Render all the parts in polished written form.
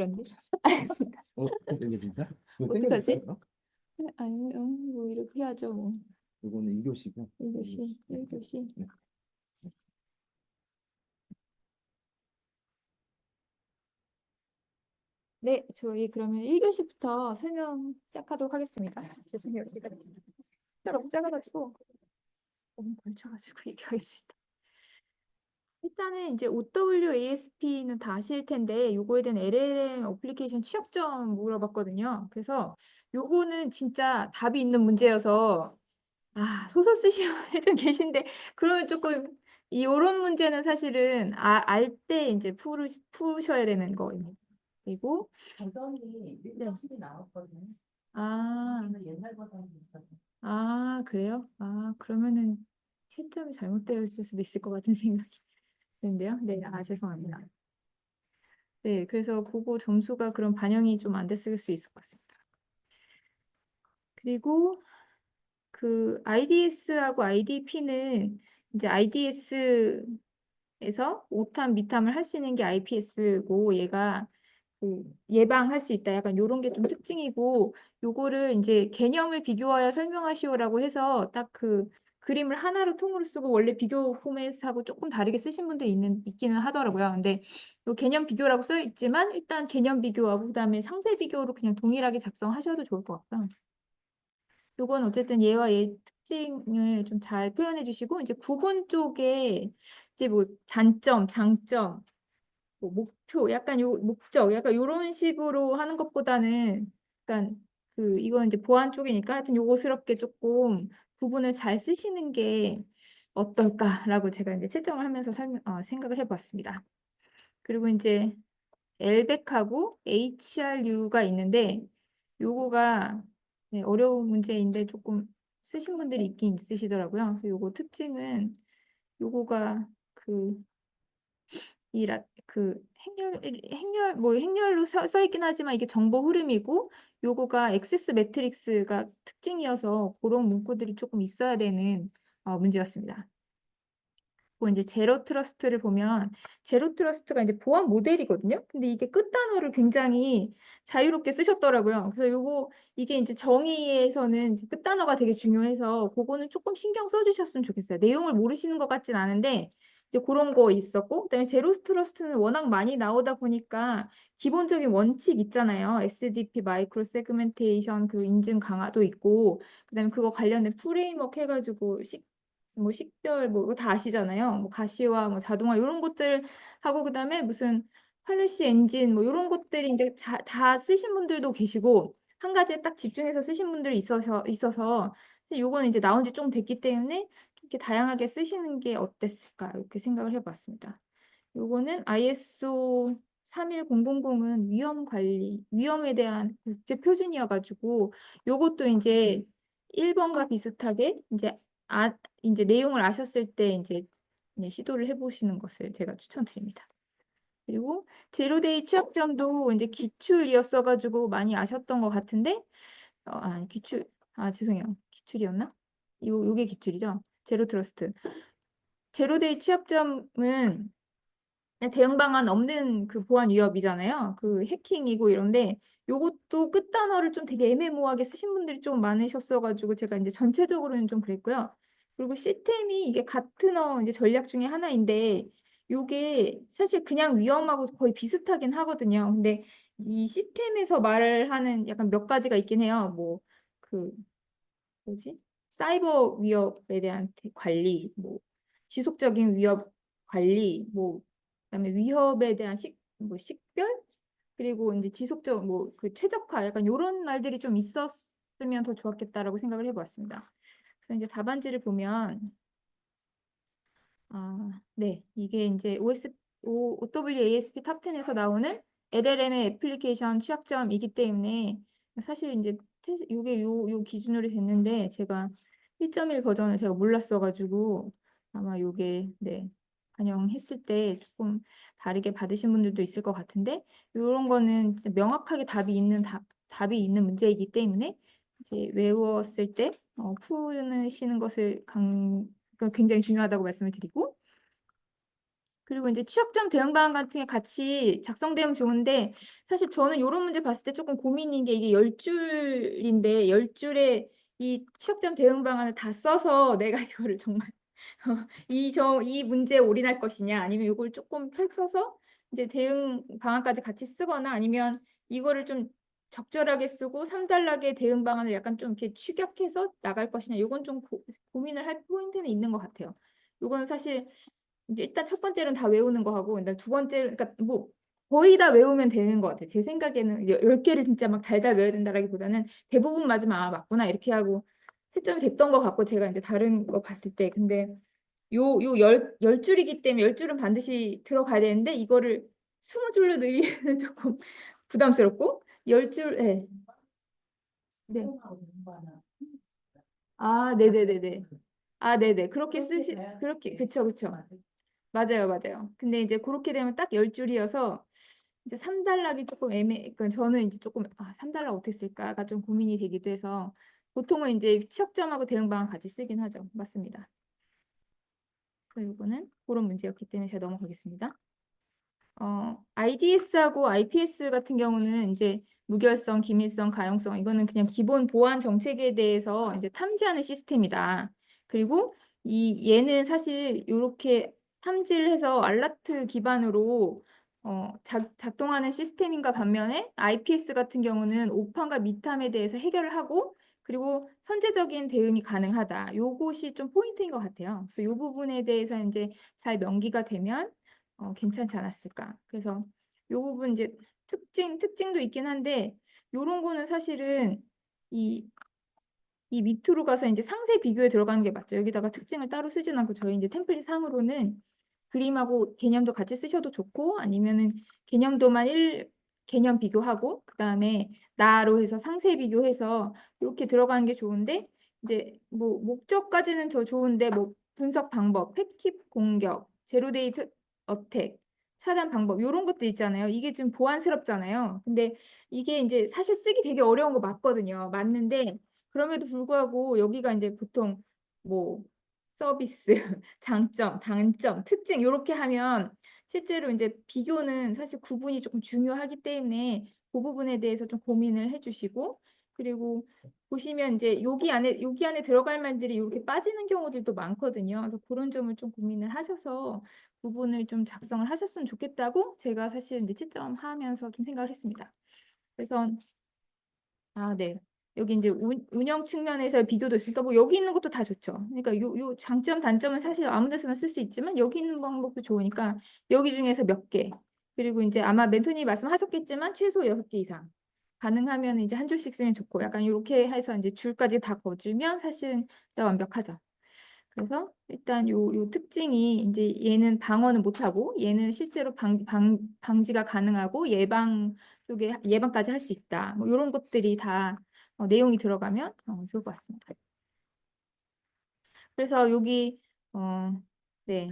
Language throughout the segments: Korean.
이런데. 알겠습니다. 이게 진짜? 어떡하지? 아니, 뭐 이렇게 해야죠. 뭐. 이거는 2교시고. 1교시, 1교시. 네. 네, 저희 그러면 1교시부터 설명 시작하도록 하겠습니다. 죄송해요. 제가 너무 작아가지고 너무 걸쳐가지고 얘기하겠습니다. 일단은 이제 OWASP는 다 아실 텐데 요거에 대한 LLM 어플리케이션 취약점 물어봤거든요. 그래서 요거는 진짜 답이 있는 문제여서 소설 쓰시는 분들 좀 계신데 그러면 조금 이런 문제는 사실은 알 때 이제 푸셔야 되는 거입니다. 그리고 버전이 1.7이 나왔거든요. 아, 옛날 버전이 있어요. 그래요? 그러면은 채점이 잘못되어 있을 수도 있을 것 같은 생각이 드는데요. 네, 죄송합니다. 네, 그래서 그거 점수가 그런 반영이 좀 안 됐을 수 있을 것 같습니다. 그리고 그 IDS하고 IDP는 이제 IDS에서 오탐, 미탐을 할 수 있는 게 IPS고 얘가 그 예방할 수 있다. 약간 요런 게 좀 특징이고 요거를 이제 개념을 비교하여 설명하시오라고 해서 딱 그 그림을 하나로 통으로 쓰고 원래 비교 포맷하고 조금 다르게 쓰신 분들이 있기는 하더라고요. 근데 요 개념 비교라고 써 있지만 일단 개념 비교하고 그다음에 상세 비교로 그냥 동일하게 작성하셔도 좋을 것 같고요. 요건 어쨌든 얘와 얘 특징을 좀 잘 표현해 주시고 이제 구분 쪽에 이제 뭐 단점, 장점 뭐 목표, 약간 요 목적, 약간 요런 식으로 하는 것보다는 약간 이건 이제 보안 쪽이니까 하여튼 요거스럽게 조금 구분을 잘 쓰시는 게 어떨까라고 제가 이제 채점을 하면서 생각을 해봤습니다. 그리고 이제 LBEC하고 HRU가 있는데 요거가 네, 어려운 문제인데 조금 쓰신 분들이 있긴 있으시더라고요. 그래서 요거 특징은 요거가 행렬로 써 있긴 하지만 이게 정보 흐름이고 요거가 액세스 매트릭스가 특징이어서 그런 문구들이 조금 있어야 되는 문제였습니다. 그리고 이제 제로 트러스트를 보면 제로 트러스트가 이제 보안 모델이거든요. 근데 이게 끝단어를 굉장히 자유롭게 쓰셨더라고요. 그래서 이게 이제 정의에서는 이제 끝단어가 되게 중요해서 그거는 조금 신경 써주셨으면 좋겠어요. 내용을 모르시는 것 같진 않은데 이제 그런 거 있었고 그다음에 제로 트러스트는 워낙 많이 나오다 보니까 기본적인 원칙 있잖아요. SDP 마이크로 세그멘테이션 그리고 인증 강화도 있고 그다음에 그거 관련된 프레임워크 해가지고 뭐 식별 뭐 이거 다 아시잖아요. 뭐 가시화 뭐 자동화 이런 것들 하고 그다음에 무슨 팔레시 엔진 뭐 이런 것들이 이제 다 쓰신 분들도 계시고 한 가지에 딱 집중해서 쓰신 분들이 있어서 요거는 이제 나온 지 좀 됐기 때문에 이렇게 다양하게 쓰시는 게 어땠을까 이렇게 생각을 해봤습니다. 요거는 ISO 31000은 위험에 대한 국제 표준이어가지고 요것도 이제 1번과 비슷하게 이제 내용을 아셨을 때 이제 시도를 해보시는 것을 제가 추천드립니다. 그리고 제로데이 취약점도 이제 기출이었어가지고 많이 아셨던 것 같은데, 죄송해요. 기출이었나? 요게 기출이죠. 제로 트러스트. 제로데이 취약점은 대응 방안 없는 그 보안 위협이잖아요. 그 해킹이고 이런데 요것도 끝단어를 좀 되게 애매모호하게 쓰신 분들이 좀 많으셨어가지고 제가 이제 전체적으로는 좀 그랬고요. 그리고 시스템이 이게 같은 이제 전략 중에 하나인데 요게 사실 그냥 위험하고 거의 비슷하긴 하거든요. 근데 이 시스템에서 말을 하는 약간 몇 가지가 있긴 해요. 뭐지? 사이버 위협에 대한 관리, 뭐 지속적인 위협 관리, 뭐 그다음에 위협에 대한 식별 그리고 이제 지속적 최적화 약간 이런 말들이 좀 있었으면 더 좋았겠다라고 생각을 해보았습니다. 그래서 이제 답안지를 보면 네 이게 이제 OWASP 탑 10에서 나오는 LLM의 애플리케이션 취약점이기 때문에 사실 이제 요게 요 기준으로 됐는데 제가 1.1 버전을 제가 몰랐어가지고 아마 요게 네 반영했을 때 조금 다르게 받으신 분들도 있을 것 같은데 요런 거는 진짜 명확하게 답이 있는 문제이기 때문에 이제 외웠을 때 푸시는 것을 굉장히 중요하다고 말씀을 드리고 그리고 이제 취약점 대응 방안 같은 게 같이 작성되면 좋은데 사실 저는 요런 문제 봤을 때 조금 고민인 게 이게 10줄인데 10줄에 이 취약점 대응 방안을 다 써서 내가 이거를 정말 이 문제에 올인할 것이냐 아니면 요걸 조금 펼쳐서 이제 대응 방안까지 같이 쓰거나 아니면 이거를 좀 적절하게 쓰고 3단락의 대응 방안을 약간 좀 이렇게 축약해서 나갈 것이냐 요건 좀 고민을 할 포인트는 있는 것 같아요. 요거는 사실 이제 일단 첫 번째로는 다 외우는 거 하고 그다음에 두 번째로 그러니까 뭐 거의 다 외우면 되는 것 같아요. 제 생각에는 10개를 진짜 막 달달 외워야 된다라기보다는 대부분 맞으면 '아 맞구나.' 이렇게 하고 채점이 됐던 것 같고 제가 인제 다른 거 봤을 때. 근데 요 10줄이기 때문에 10줄은 반드시 들어가야 되는데 이거를 20줄로 늘리기는 쪼끔 부담스럽고 10줄 예. 네. 공부하고 공부하나. 아 네네네네. 아 네네. 그렇게 그렇게 쓰시 돼야 그렇게 돼. 그쵸, 그쵸. 맞아요, 맞아요. 근데 이제 고렇게 되면 딱 10줄이어서 이제 3단락이 쪼끔 그러니까 저는 인제 쪼끔 '아 3단락 어떻게 쓸까?'가 좀 고민이 되기도 해서 보통은 인제 취약점하고 대응 방안 같이 쓰긴 하죠. 맞습니다. 그래서 요거는 고런 문제였기 때문에 제가 넘어가겠습니다. IDS하고 IPS 같은 경우는 인제 무결성, 기밀성, 가용성 이거는 그냥 기본 보안 정책에 대해서 인제 탐지하는 시스템이다. 그리고 얘는 사실 요렇게 탐지를 해서 알라트 기반으로 작동하는 시스템인가 반면에 IPS 같은 경우는 오판과 미탐에 대해서 해결을 하고 그리고 선제적인 대응이 가능하다. 요것이 좀 포인트인 것 같아요. 그래서 요 부분에 대해서 인제 잘 명기가 되면 괜찮지 않았을까. 그래서 요 부분 이제 특징도 있긴 한데 요런 거는 사실은 이 밑으로 가서 인제 상세 비교에 들어가는 게 맞죠. 여기다가 특징을 따로 쓰진 않고 저희 인제 템플릿 상으로는 그림하고 개념도 같이 쓰셔도 좋고 아니면은 개념도만 개념 비교하고 그다음에 나로 해서 상세 비교해서 요렇게 들어가는 게 좋은데 이제 뭐 목적까지는 더 좋은데 뭐 분석 방법, 패킷 공격, 제로 데이트 어택, 차단 방법 요런 것들 있잖아요. 이게 좀 보안스럽잖아요. 근데 이게 인제 사실 쓰기 되게 어려운 거 맞거든요. 맞는데 그럼에도 불구하고 여기가 인제 보통 뭐 서비스, 장점, 단점, 특징 요렇게 하면 실제로 인제 비교는 사실 구분이 쪼끔 중요하기 때문에 고 부분에 대해서 좀 고민을 해 주시고 그리고 보시면 인제 여기 안에 들어갈 말들이 요렇게 빠지는 경우들도 많거든요. 그래서 고런 점을 좀 고민을 하셔서 부분을 좀 작성을 하셨으면 좋겠다고 제가 사실 인제 채점하면서 좀 생각을 했습니다. 그래서 아 네. 여기 인제 운영 측면에서의 비교도 있으니까 뭐 여기 있는 것도 다 좋죠. 그러니까 요 장점 단점은 사실 아무 데서나 쓸 수 있지만 여기 있는 방법도 좋으니까 여기 중에서 몇 개 그리고 인제 아마 멘토님이 말씀하셨겠지만 최소 6개 이상 가능하면은 이제 한 줄씩 쓰면 좋고 약간 요렇게 해서 인제 줄까지 다 거 주면 사실은 진짜 완벽하죠. 그래서 일단 요 특징이 인제 얘는 방어는 못하고 얘는 실제로 방지가 가능하고 예방 쪽에 예방까지 할 수 있다. 뭐 요런 것들이 다 내용이 들어가면 좋을 것 같습니다. 그래서 여기 어 네.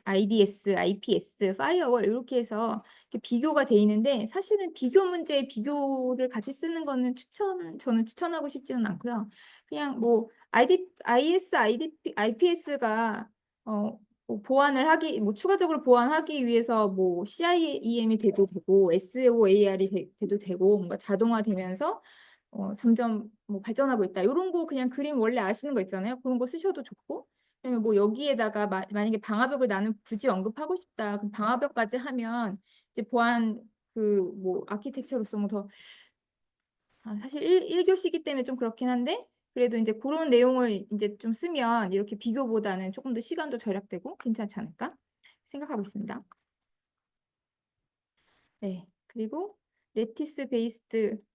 IDS, IPS, 파이어월 요렇게 해서 이렇게 비교가 돼 있는데 사실은 비교 문제에 비교를 같이 쓰는 거는 저는 추천하고 싶지는 않고요. 그냥 뭐 IS, IPS가 뭐 보완을 하기 뭐 추가적으로 보완하기 위해서 뭐 CIEM이 돼도 되고 SOAR이 돼도 되고 뭔가 자동화되면서 점점 뭐 발전하고 있다. 요런 거 그냥 그림 원래 아시는 거 있잖아요. 그런 거 쓰셔도 좋고 그다음에 뭐 여기에다가 만약에 방화벽을 나는 굳이 언급하고 싶다. 그럼 방화벽까지 하면 이제 보안 뭐 아키텍처로서 뭐 더 사실 1 교시이기 때문에 좀 그렇긴 한데 그래도 인제 고런 내용을 인제 좀 쓰면 이렇게 비교보다는 쪼끔 더 시간도 절약되고 괜찮지 않을까 생각하고 있습니다. 네. 그리고 레티스 베이스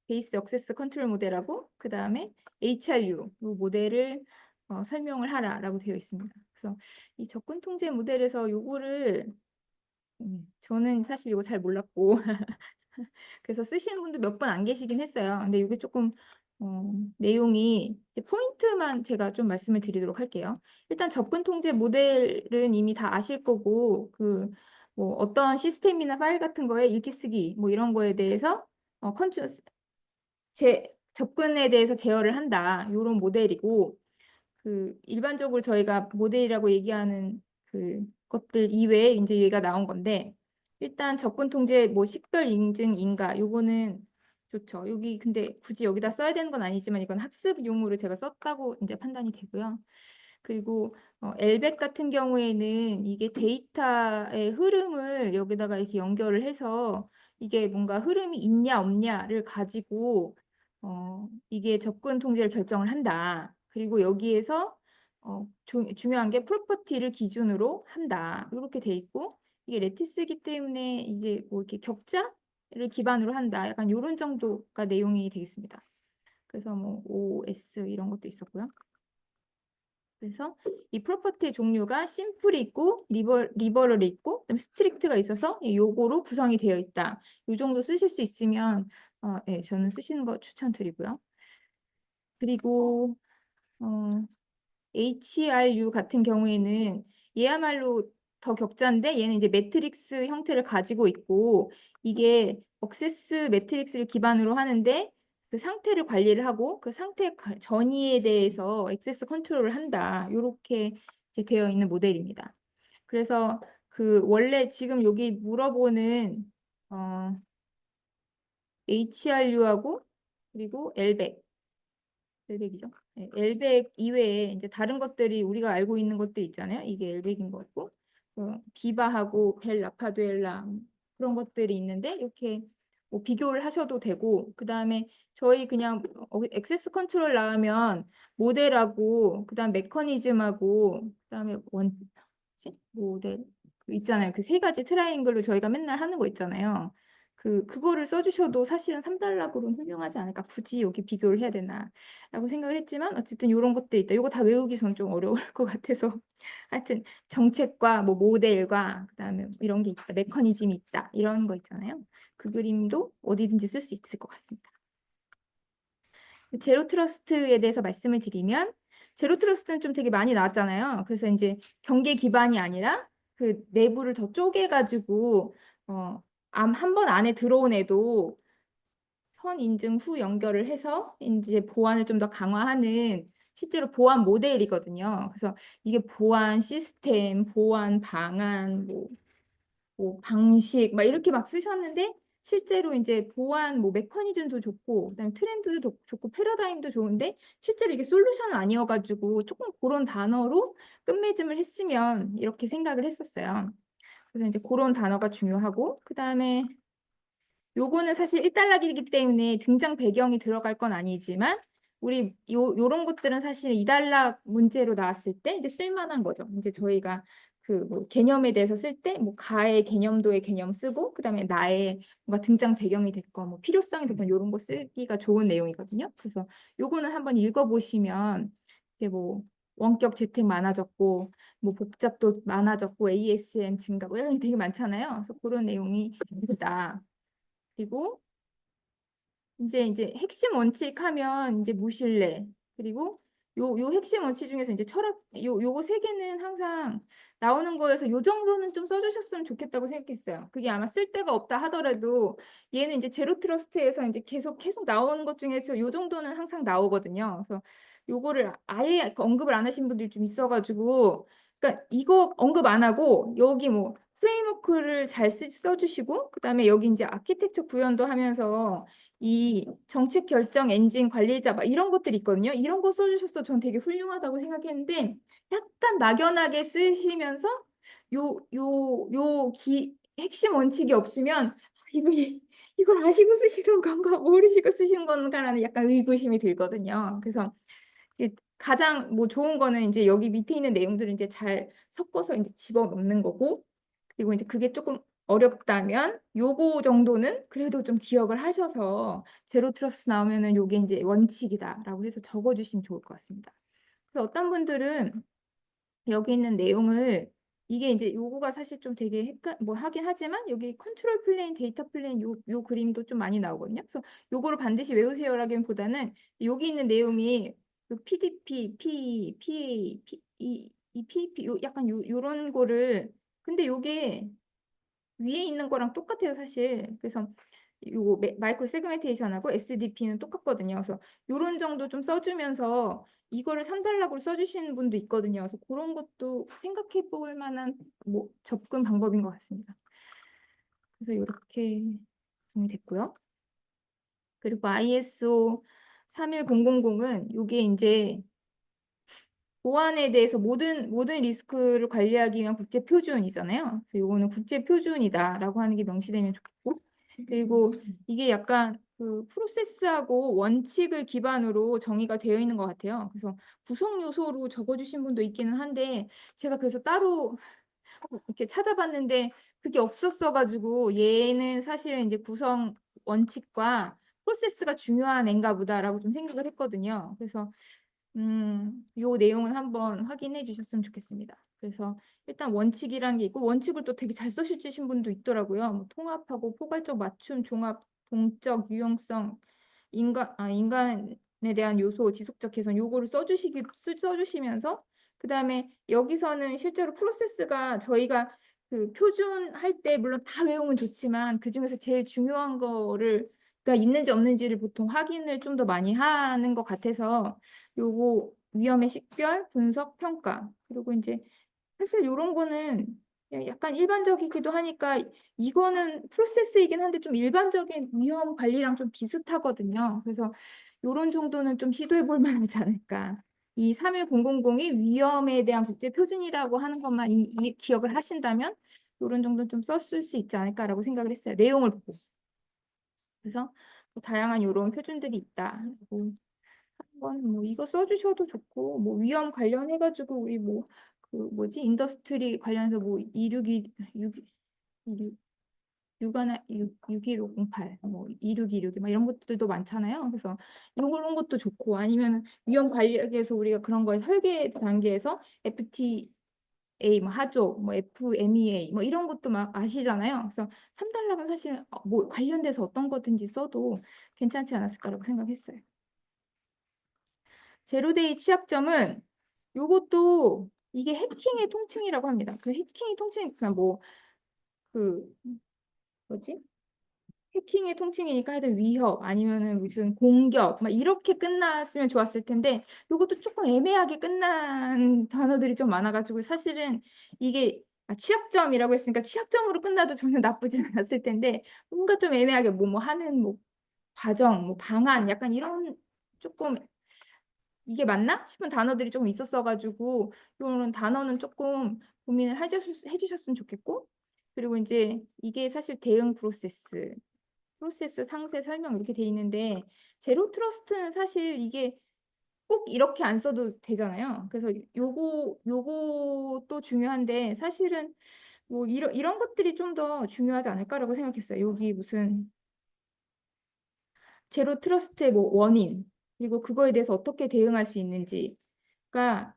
액세스 컨트롤 모델하고 그다음에 HRU 요 모델을 설명을 하라라고 되어 있습니다. 그래서 이 접근 통제 모델에서 요거를 저는 사실 이거 잘 몰랐고 그래서 쓰시는 분도 몇 분 안 계시긴 했어요. 근데 요게 쪼끔 내용이 이제 포인트만 제가 좀 말씀을 드리도록 할게요. 일단 접근 통제 모델은 이미 다 아실 거고 뭐 어떤 시스템이나 파일 같은 거에 읽기 쓰기 뭐 이런 거에 대해서 컨트롤 접근에 대해서 제어를 한다. 요런 모델이고 일반적으로 저희가 모델이라고 얘기하는 그 것들 이외에 이제 얘가 나온 건데 일단 접근 통제 뭐 식별 인증 인가 요거는 좋죠. 여기 근데 굳이 여기다 써야 되는 건 아니지만 이건 학습용으로 제가 썼다고 이제 판단이 되고요. 그리고 엘벡 같은 경우에는 이게 데이터의 흐름을 여기다가 이렇게 연결을 해서 이게 뭔가 흐름이 있냐 없냐를 가지고 이게 접근 통제를 결정을 한다. 그리고 여기에서 중요한 게 프로퍼티를 기준으로 한다. 이렇게 돼 있고 이게 레티스이기 때문에 이제 뭐 이렇게 격자를 기반으로 한다. 약간 이런 정도가 내용이 되겠습니다. 그래서 뭐 OS 이런 것도 있었고요. 그래서 이 프로퍼티의 종류가 심플이 있고 리버럴이 있고 그다음에 스트릭트가 있어서 요거로 구성이 되어 있다. 이 정도 쓰실 수 있으면 네, 저는 쓰시는 거 추천드리고요. 그리고 HRU 같은 경우에는 얘야말로 더 격자인데 얘는 이제 매트릭스 형태를 가지고 있고 이게 억세스 매트릭스를 기반으로 하는데 그 상태를 관리를 하고 그 상태 전이에 대해서 액세스 컨트롤을 한다. 이렇게 이제 되어 있는 모델입니다. 그래서 그 원래 지금 여기 물어보는 HRU하고 그리고 엘벡이죠. 네, 엘벡 이외에 이제 다른 것들이 우리가 알고 있는 것들 있잖아요. 이게 엘벡인 거고, 비바하고 벨 라파두엘라 그런 것들이 있는데 이렇게 뭐 비교를 하셔도 되고, 그 다음에 저희 그냥 액세스 컨트롤 나오면 모델하고, 그 다음 메커니즘하고, 그 다음에 모델 그 있잖아요. 그 세 가지 트라이앵글로 저희가 맨날 하는 거 있잖아요. 그거를 써주셔도 사실은 3단락으로는 훌륭하지 않을까. 굳이 여기 비교를 해야 되나. 라고 생각을 했지만 어쨌든 이런 것들이 있다. 이거 다 외우기 전 좀 어려울 것 같아서 하여튼 정책과 뭐 모델과 그다음에 뭐 이런 게 있다. 메커니즘이 있다. 이런 거 있잖아요. 그 그림도 어디든지 쓸 수 있을 것 같습니다. 제로 트러스트에 대해서 말씀을 드리면 제로 트러스트는 좀 되게 많이 나왔잖아요. 그래서 이제 경계 기반이 아니라 그 내부를 더 쪼개가지고 한 번 안에 들어온 애도 선 인증 후 연결을 해서 이제 보안을 좀 더 강화하는 실제로 보안 모델이거든요. 그래서 이게 보안 시스템, 보안 방안, 뭐 방식 막 이렇게 막 쓰셨는데 실제로 이제 보안 뭐 메커니즘도 좋고 그다음에 트렌드도 좋고 패러다임도 좋은데 실제로 이게 솔루션은 아니어가지고 조금 그런 단어로 끝맺음을 했으면 이렇게 생각을 했었어요. 그래서 이제 그런 단어가 중요하고 그다음에 요거는 사실 1단락이기 때문에 등장 배경이 들어갈 건 아니지만 우리 요런 것들은 사실 2단락 문제로 나왔을 때 이제 쓸만한 거죠. 이제 저희가 그 뭐 개념에 대해서 쓸 때 뭐 가의 개념도의 개념 쓰고 그다음에 나의 뭔가 등장 배경이 됐건 뭐 필요성이 됐건 요런 거 쓰기가 좋은 내용이거든요. 그래서 요거는 한번 읽어보시면 이제 뭐 원격 재택 많아졌고 뭐 복잡도 많아졌고 ASM 증가 뭐 이런 게 되게 많잖아요. 그래서 그런 내용이 있다. 그리고 이제 핵심 원칙 하면 이제 무신뢰 그리고 요 핵심 원칙 중에서 이제 철학 요거 세 개는 항상 나오는 거여서 요 정도는 좀 써주셨으면 좋겠다고 생각했어요. 그게 아마 쓸 데가 없다 하더라도 얘는 이제 제로 트러스트에서 이제 계속 나오는 것 중에서 요 정도는 항상 나오거든요. 그래서 요거를 아예 언급을 안 하신 분들이 좀 있어가지고 그러니까 이거 언급 안 하고 여기 뭐 프레임워크를 잘 써주시고 그다음에 여기 이제 아키텍처 구현도 하면서 이 정책 결정 엔진 관리자 막 이런 것들이 있거든요. 이런 거 써주셔서 전 되게 훌륭하다고 생각했는데 약간 막연하게 쓰시면서 핵심 원칙이 없으면 이분이 이걸 아시고 쓰시는 건가 모르시고 쓰시는 건가라는 약간 의구심이 들거든요. 그래서 가장 뭐 좋은 거는 이제 여기 밑에 있는 내용들을 이제 잘 섞어서 이제 집어넣는 거고 그리고 이제 그게 조금 어렵다면 요거 정도는 그래도 좀 기억을 하셔서 제로 트러스트 나오면은 요게 이제 원칙이다라고 해서 적어주시면 좋을 것 같습니다. 그래서 어떤 분들은 여기 있는 내용을 이게 이제 요거가 사실 좀 되게 뭐 하긴 하지만 여기 컨트롤 플레인, 데이터 플레인 요 그림도 좀 많이 나오거든요. 그래서 요거를 반드시 외우세요라기보다는 여기 있는 내용이 그 PDP, PA, 이 PAP 약간 요런 거를 근데 요게 위에 있는 거랑 똑같아요, 사실. 그래서 요거 마이크로 세그멘테이션하고 SDP는 똑같거든요. 그래서 요런 정도 좀 써주면서 이거를 3단락으로 써주시는 분도 있거든요. 그래서 그런 것도 생각해 볼 만한 뭐 접근 방법인 것 같습니다. 그래서 이렇게 정리됐고요. 그리고 ISO 31000은 요게 이제 보안에 대해서 모든 리스크를 관리하기 위한 국제 표준이잖아요. 그래서 요거는 국제 표준이다라고 하는 게 명시되면 좋겠고, 그리고 이게 약간 그 프로세스하고 원칙을 기반으로 정의가 되어 있는 것 같아요. 그래서 구성 요소로 적어주신 분도 있기는 한데 제가 그래서 따로 이렇게 찾아봤는데 그게 없었어가지고 얘는 사실은 이제 구성 원칙과 프로세스가 중요한 앤가 보다라고 좀 생각을 했거든요. 그래서 요 내용은 한번 확인해 주셨으면 좋겠습니다. 그래서 일단 원칙이라는 게 있고 원칙을 또 되게 잘 써주신 분도 있더라고요. 뭐 통합하고 포괄적 맞춤, 종합, 동적, 유형성, 인간에 대한 요소, 지속적 개선 요거를 써주시면서 그다음에 여기서는 실제로 프로세스가 저희가 그 표준할 때 물론 다 외우면 좋지만 그중에서 제일 중요한 거를 가 있는지 없는지를 보통 확인을 좀 더 많이 하는 것 같아서 요거 위험의 식별, 분석, 평가 그리고 이제 사실 요런 거는 약간 일반적이기도 하니까 이거는 프로세스이긴 한데 좀 일반적인 위험 관리랑 좀 비슷하거든요. 그래서 요런 정도는 좀 시도해 볼 만하지 않을까. 이 31000이 위험에 대한 국제 표준이라고 하는 것만 이 기억을 하신다면 요런 정도는 좀 썼을 수 있지 않을까라고 생각을 했어요. 내용을 보고. 그래서 뭐 다양한 요런 표준들이 있다. 뭐 한번 뭐 이거 써주셔도 좋고 뭐 위험 관련해가지고 우리 뭐 그 뭐지 인더스트리 관련해서 뭐 61508, 뭐 2626, 막 이런 것들도 많잖아요. 그래서 이런 것도 좋고 아니면 위험 관리하기 위해서 우리가 그런 거에 설계 단계에서 FTA 뭐 하죠, 뭐 FMEA 뭐 이런 것도 막 아시잖아요. 그래서 3단락은 사실 뭐 관련돼서 어떤 거든지 써도 괜찮지 않았을까라고 생각했어요. 제로데이 취약점은 요것도 이게 해킹의 통칭이라고 합니다. 그 해킹의 통칭 그냥 그 뭐지? 해킹의 통칭이니까 하여튼 위협 아니면은 무슨 공격 막 이렇게 끝났으면 좋았을 텐데 요것도 조금 애매하게 끝난 단어들이 좀 많아가지고 사실은 이게 취약점이라고 했으니까 취약점으로 끝나도 저는 나쁘진 않았을 텐데 뭔가 좀 애매하게 뭐 하는 뭐 과정 뭐 방안 약간 이런 조금 이게 맞나 싶은 단어들이 좀 있었어가지고 이런 단어는 조금 고민을 해주셨으면 좋겠고 그리고 이제 이게 사실 대응 프로세스 상세 설명 이렇게 돼 있는데 제로 트러스트는 사실 이게 꼭 이렇게 안 써도 되잖아요. 그래서 요것도 중요한데 사실은 뭐 이런 것들이 좀 더 중요하지 않을까라고 생각했어요. 여기 무슨 제로 트러스트의 뭐 원인 그리고 그거에 대해서 어떻게 대응할 수 있는지가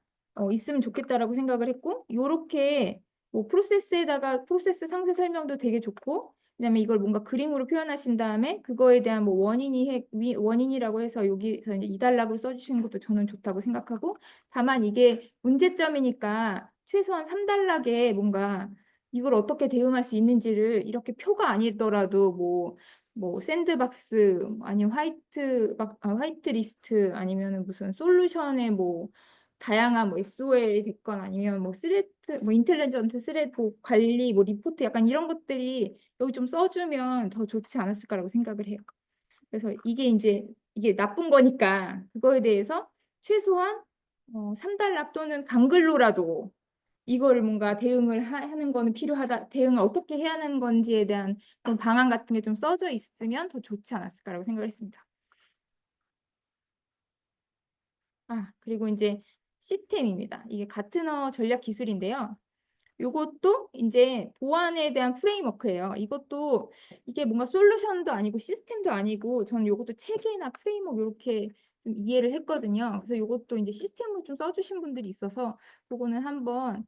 있으면 좋겠다라고 생각을 했고 요렇게 뭐 프로세스 상세 설명도 되게 좋고 그다음에 이걸 뭔가 그림으로 표현하신 다음에 그거에 대한 뭐 원인이라고 해서 여기서 이제 2단락으로 써주시는 것도 저는 좋다고 생각하고 다만 이게 문제점이니까 최소한 3단락에 뭔가 이걸 어떻게 대응할 수 있는지를 이렇게 표가 아니더라도 뭐 샌드박스 아니면 화이트 리스트 아니면은 무슨 솔루션의 뭐 다양한 뭐 SOL이 됐건 아니면 뭐 스레트 뭐 인텔리전트 스레트 뭐 관리 뭐 리포트 약간 이런 것들이 여기 좀 써주면 더 좋지 않았을까라고 생각을 해요. 그래서 이게 나쁜 거니까 그거에 대해서 최소한 3단락 또는 강글로라도 이거를 뭔가 대응을 하는 거는 필요하다. 대응을 어떻게 해야 하는 건지에 대한 그런 방안 같은 게 좀 써져 있으면 더 좋지 않았을까라고 생각을 했습니다. 그리고 이제 시스템입니다. 이게 가트너 전략 기술인데요. 요것도 이제 보안에 대한 프레임워크예요. 이게 뭔가 솔루션도 아니고 시스템도 아니고 저는 요것도 체계나 프레임워크 이렇게 좀 이해를 했거든요. 그래서 요것도 이제 시스템으로 좀 써주신 분들이 있어서 그거는 한번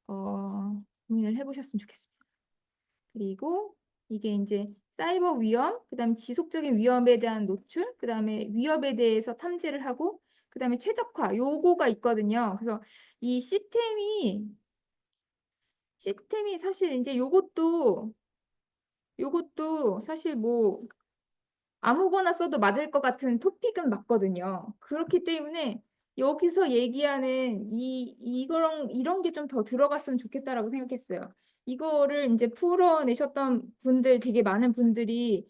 고민을 해보셨으면 좋겠습니다. 그리고 이게 이제 사이버 위험, 그다음에 지속적인 위험에 대한 노출, 그다음에 위협에 대해서 탐지를 하고, 그다음에 최적화 요거가 있거든요. 그래서 이 시스템이 사실 이제 요것도 사실 뭐 아무거나 써도 맞을 것 같은 토픽은 맞거든요. 그렇기 때문에 여기서 얘기하는 이런 게 좀 더 들어갔으면 좋겠다라고 생각했어요. 이거를 이제 풀어내셨던 분들 되게 많은 분들이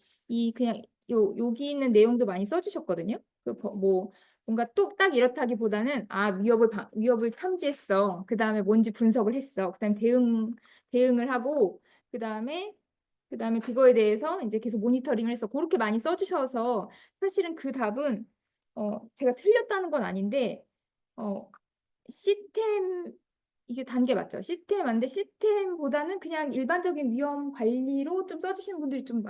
그냥 여기 있는 내용도 많이 써주셨거든요. 뭐 뭔가 또 딱 이렇다기보다는 위협을 탐지했어. 그 다음에 뭔지 분석을 했어. 그 다음에 대응을 하고 그다음에 그거에 대해서 이제 계속 모니터링을 해서 그렇게 많이 써주셔서 사실은 그 답은 제가 틀렸다는 건 아닌데 시스템 이게 단계 맞죠? 시스템인데 시스템보다는 그냥 일반적인 위험 관리로 좀 써주시는 분들이 좀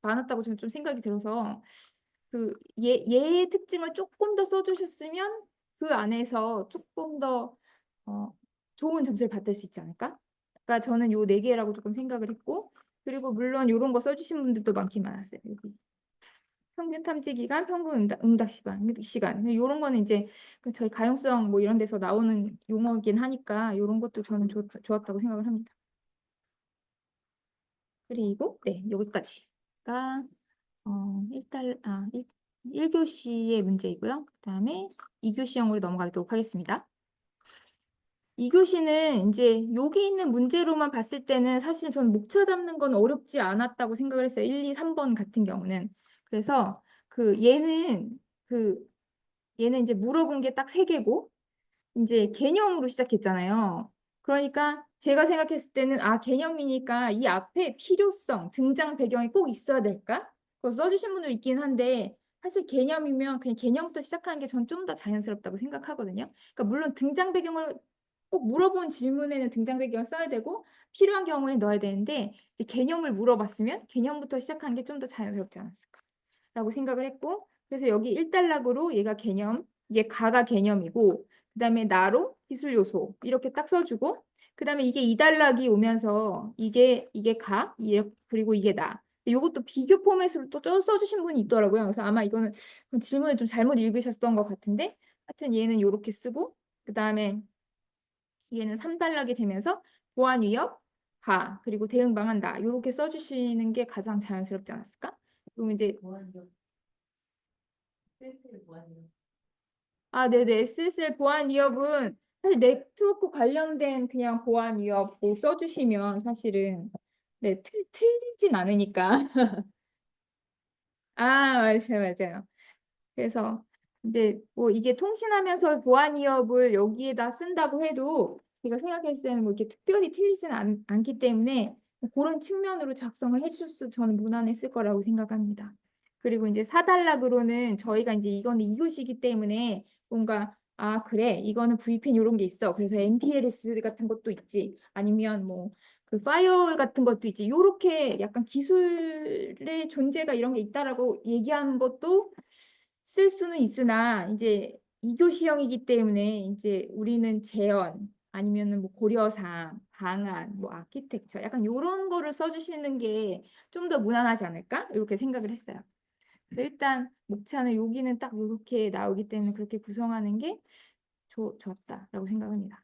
많았다고 저는 좀 생각이 들어서 얘의 특징을 조금 더 써주셨으면 그 안에서 조금 더 좋은 점수를 받을 수 있지 않을까? 그러니까 저는 요 네 개라고 조금 생각을 했고 그리고 물론 요런 거 써주신 분들도 많긴 많았어요. 여기 평균 탐지 기간, 평균 응답 시간. 요런 거는 이제 저희 가용성 뭐 이런 데서 나오는 용어이긴 하니까 요런 것도 저는 좋았다고 생각을 합니다. 그리고 네, 여기까지가 1교시의 문제이고요. 그다음에 2교시형으로 넘어가도록 하겠습니다. 2교시는 이제 여기 있는 문제로만 봤을 때는 사실 저는 목차 잡는 건 어렵지 않았다고 생각을 했어요. 1, 2, 3번 같은 경우는. 그래서 얘는 이제 물어본 게 딱 3개고 이제 개념으로 시작했잖아요. 그러니까 제가 생각했을 때는 개념이니까 이 앞에 필요성, 등장 배경이 꼭 있어야 될까? 그거 써주신 분도 있긴 한데 사실 개념이면 그냥 개념부터 시작하는 게 전 좀 더 자연스럽다고 생각하거든요. 그러니까 물론 등장 배경을 꼭 물어본 질문에는 등장 배경을 써야 되고 필요한 경우에 넣어야 되는데 이제 개념을 물어봤으면 개념부터 시작하는 게 좀 더 자연스럽지 않았을까라고 생각을 했고 그래서 여기 1단락으로 얘가 개념, 이게 가가 개념이고 그다음에 나로 기술 요소 이렇게 딱 써주고 그다음에 이게 2단락이 오면서 이게 그리고 이게 나. 요것도 비교 포맷으로 또 써주신 분이 있더라고요. 그래서 아마 이거는 질문을 좀 잘못 읽으셨던 것 같은데 하여튼 얘는 요렇게 쓰고 그다음에 얘는 3단락이 되면서 보안 위협, 그리고 대응 방안 나 요렇게 써주시는 게 가장 자연스럽지 않았을까? 그리고 이제 보안력. 센스를 보안력. 네네. SSL 보안 위협은 사실 네트워크 관련된 그냥 보안 위협 뭐 써주시면 사실은 네, 틀리진 않으니까. 맞아요. 그래서 이제 뭐 이게 통신하면서 보안 위협을 여기에다 쓴다고 해도 제가 생각했을 때는 뭐 이렇게 특별히 틀리진 않기 때문에 그런 측면으로 작성을 해주셔서 저는 무난했을 거라고 생각합니다. 그리고 이제 4단락으로는 저희가 이제 이거는 2교시이기 때문에 뭔가 그래 이거는 VPN 이런 게 있어. 그래서 MPLS 같은 것도 있지. 아니면 뭐 그 파이어월 같은 것도 있지. 요렇게 약간 기술의 존재가 이런 게 있다라고 얘기하는 것도 쓸 수는 있으나 이제 2교시형이기 때문에 이제 우리는 재현 아니면은 뭐 고려사항, 방안, 뭐 아키텍처 약간 요런 거를 써주시는 게 좀 더 무난하지 않을까? 이렇게 생각을 했어요. 그래서 일단 목차는 여기는 딱 이렇게 나오기 때문에 그렇게 구성하는 게 좋았다라고 생각합니다.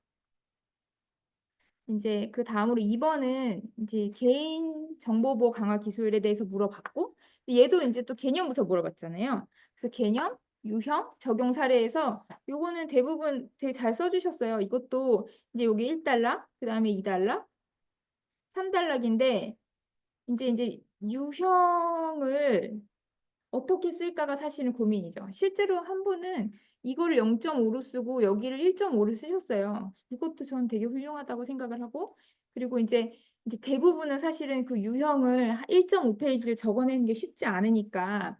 이제 그 다음으로 2번은 이제 개인 정보보호 강화 기술에 대해서 물어봤고 얘도 이제 또 개념부터 물어봤잖아요. 그래서 개념, 유형, 적용 사례에서 요거는 대부분 되게 잘 써주셨어요. 이것도 이제 여기 1단락, 그 다음에 2단락, 3단락인데 이제 유형을 어떻게 쓸까가 사실은 고민이죠. 실제로 한 분은 이거를 0.5로 쓰고 여기를 1.5로 쓰셨어요. 그것도 저는 되게 훌륭하다고 생각을 하고 그리고 이제 대부분은 사실은 그 유형을 1.5페이지를 적어내는 게 쉽지 않으니까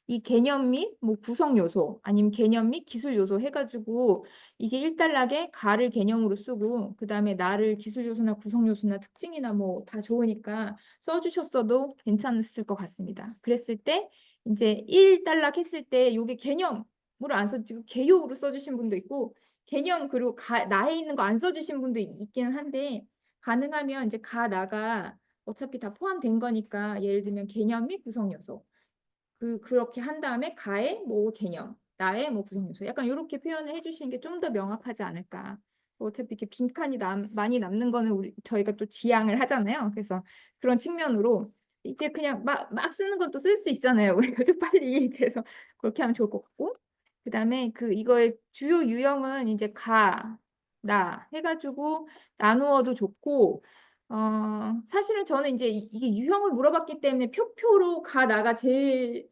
이 개념 및 뭐 구성 요소 아니면 개념 및 기술 요소 해가지고 이게 1단락에 가를 개념으로 쓰고 그 다음에 나를 기술 요소나 구성 요소나 특징이나 뭐 다 좋으니까 써주셨어도 괜찮았을 것 같습니다. 그랬을 때 이제 1단락 했을 때 요게 개념으로 안 써지고 개요로 써주신 분도 있고 개념 그리고 나에 있는 거 안 써주신 분도 있기는 한데 가능하면 이제 나가 어차피 다 포함된 거니까 예를 들면 개념 및 구성 요소 그렇게 한 다음에 가의 뭐 개념 나의 뭐 구성 요소 약간 이렇게 표현을 해주시는 게 좀 더 명확하지 않을까. 어차피 이렇게 빈칸이 많이 남는 거는 저희가 또 지양을 하잖아요. 그래서 그런 측면으로 이제 그냥 막 쓰는 것도 쓸 수 있잖아요. 그러니까 좀 빨리 그래서 그렇게 하면 좋을 것 같고 그다음에 그 이거의 주요 유형은 이제 가, 나 해가지고 나누어도 좋고 사실은 저는 이제 이게 유형을 물어봤기 때문에 표로 가, 나가 제일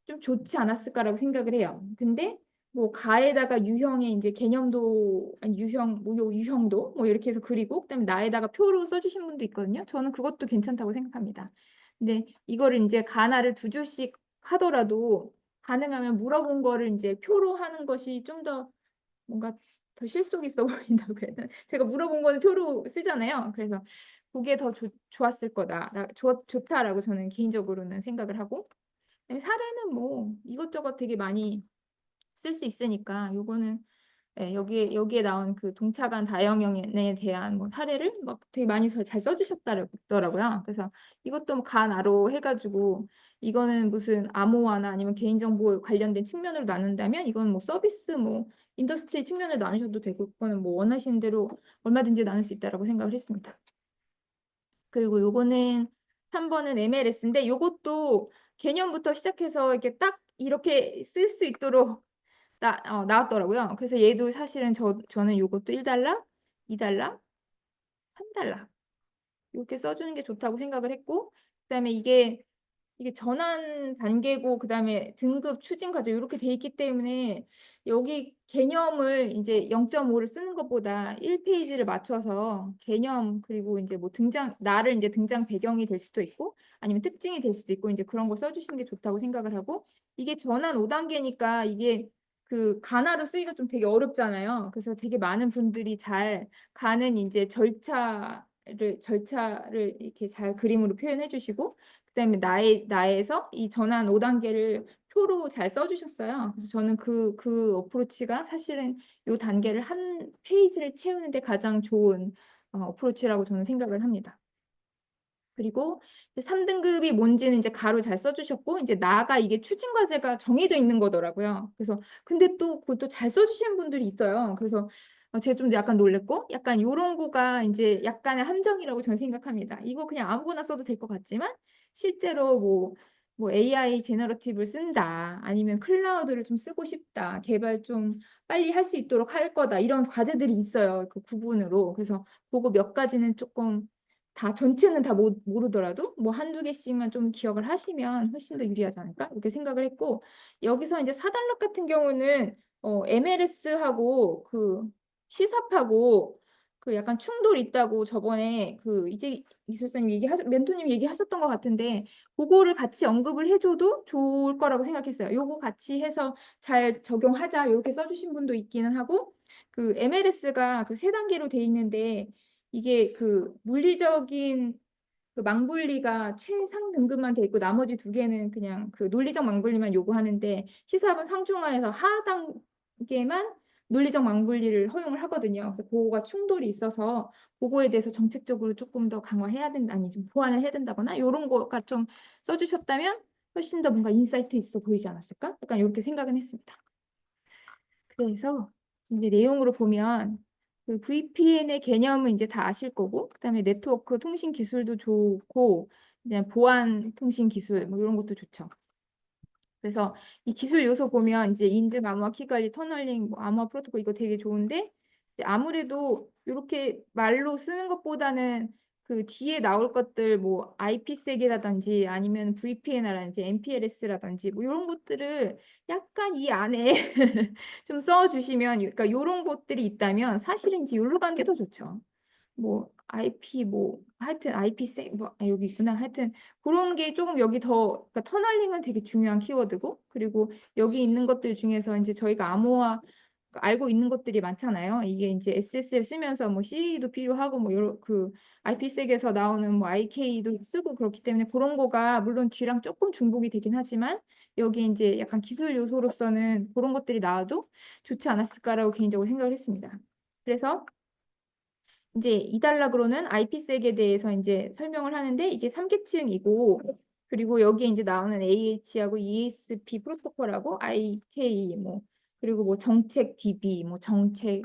좀 좋지 않았을까라고 생각을 해요. 근데 뭐 가에다가 유형의 이제 개념도 아니 유형 뭐 요 유형도 뭐 이렇게 해서 그리고 그다음에 나에다가 표로 써주신 분도 있거든요. 저는 그것도 괜찮다고 생각합니다. 근데 이거를 이제 가나를 두 줄씩 하더라도 가능하면 물어본 거를 이제 표로 하는 것이 좀 더 뭔가 더 실속 있어 보인다고 해야 되나? 제가 물어본 거는 표로 쓰잖아요. 그래서 그게 더 좋았을 거다. 좋다라고 저는 개인적으로는 생각을 하고 그다음에 사례는 뭐 이것저것 되게 많이 쓸 수 있으니까 요거는 예, 여기에 나온 그 동차간 다형형에 대한 뭐 사례를 막 되게 많이 잘 써주셨더라고요. 그래서 이것도 뭐 가나로 해가지고 이거는 무슨 암호화나 아니면 개인정보 관련된 측면으로 나눈다면 이건 뭐 서비스 뭐 인더스트리 측면을 나누셔도 되고 그거는 뭐 원하시는 대로 얼마든지 나눌 수 있다라고 생각을 했습니다. 그리고 요거는 3번은 MLS인데 요것도 개념부터 시작해서 이렇게 딱 이렇게 쓸 수 있도록 나왔더라고요. 그래서 얘도 사실은 저는 요것도 1달러, 2달러, 3달러 이렇게 써주는 게 좋다고 생각을 했고 그다음에 이게 전환 단계고 그다음에 등급 추진 과정 이렇게 돼 있기 때문에 여기 개념을 이제 0.5를 쓰는 것보다 1페이지를 맞춰서 개념 그리고 이제 뭐 나를 이제 등장 배경이 될 수도 있고 아니면 특징이 될 수도 있고 이제 그런 걸 써주시는 게 좋다고 생각을 하고 이게 전환 5단계니까 이게 그 가나로 쓰기가 좀 되게 어렵잖아요. 그래서 되게 많은 분들이 잘 가는 이제 절차를 이렇게 잘 그림으로 표현해 주시고 그다음에 나에서 이 전환 5단계를 표로 잘 써주셨어요. 그래서 저는 그 어프로치가 사실은 이 단계를 한 페이지를 채우는데 가장 좋은 어프로치라고 저는 생각을 합니다. 그리고 3등급이 뭔지는 이제 가로 잘 써주셨고 이제 나가 이게 추진 과제가 정해져 있는 거더라고요. 그래서 근데 또 그것도 잘 써주시는 분들이 있어요. 그래서 제가 좀 약간 놀랬고 약간 요런 거가 이제 약간의 함정이라고 저는 생각합니다. 이거 그냥 아무거나 써도 될 것 같지만 실제로 뭐 AI 제너러티브를 쓴다 아니면 클라우드를 좀 쓰고 싶다 개발 좀 빨리 할 수 있도록 할 거다 이런 과제들이 있어요. 그 구분으로 그래서 그거 몇 가지는 조금 다 전체는 다 모르더라도 뭐 한두 개씩만 좀 기억을 하시면 훨씬 더 유리하지 않을까 이렇게 생각을 했고 여기서 이제 4단락 같은 경우는 MLS하고 그 시삽하고 그 약간 충돌이 있다고 저번에 그 이제 이술사님 멘토님 얘기하셨던 것 같은데 그거를 같이 언급을 해줘도 좋을 거라고 생각했어요. 요거 같이 해서 잘 적용하자 이렇게 써주신 분도 있기는 하고 그 MLS가 그 3단계로 돼 있는데 이게 그 물리적인 그 망분리가 최상 등급만 돼 있고 나머지 2개는 그냥 그 논리적 망분리만 요구하는데 시삽은 상중하에서 하 단계만 논리적 망분리를 허용을 하거든요. 그래서 그거가 충돌이 있어서 그거에 대해서 정책적으로 조금 더 강화해야 된다, 아니 좀 보완을 해야 된다거나 이런 거가 좀 써주셨다면 훨씬 더 뭔가 인사이트 있어 보이지 않았을까? 약간 이렇게 생각은 했습니다. 그래서 이제 내용으로 보면 그 VPN의 개념은 이제 다 아실 거고, 그다음에 네트워크 통신 기술도 좋고, 이제 보안 통신 기술 뭐 이런 것도 좋죠. 그래서 이 기술 요소 보면 이제 인증 암호화 키 관리 터널링 뭐 암호화 프로토콜 이거 되게 좋은데 이제 아무래도 이렇게 말로 쓰는 것보다는 그 뒤에 나올 것들 뭐 IP색이라든지 아니면 VPN이라든지 MPLS라든지 뭐 이런 것들을 약간 이 안에 좀 써주시면 그러니까 이런 것들이 있다면 사실은 이제 여기로 가는 게 더 좋죠. 뭐 IP 뭐 하여튼 IP색 뭐 여기 있구나. 하여튼 그런 게 조금 여기 더 그러니까 터널링은 되게 중요한 키워드고 그리고 여기 있는 것들 중에서 이제 저희가 암호화 알고 있는 것들이 많잖아요. 이게 이제 SSL 쓰면서 뭐 CA도 필요하고 뭐 여러 그 IP색에서 나오는 뭐 IK도 쓰고 그렇기 때문에 그런 거가 물론 뒤랑 조금 중복이 되긴 하지만 여기 이제 약간 기술 요소로서는 그런 것들이 나와도 좋지 않았을까라고 개인적으로 생각을 했습니다. 그래서 이제 2단락으로는 IP색에 대해서 이제 설명을 하는데 이게 3계층이고 그리고 여기에 이제 나오는 AH하고 ESP 프로토콜하고 IK 뭐 그리고 뭐 정책 DB 뭐 정책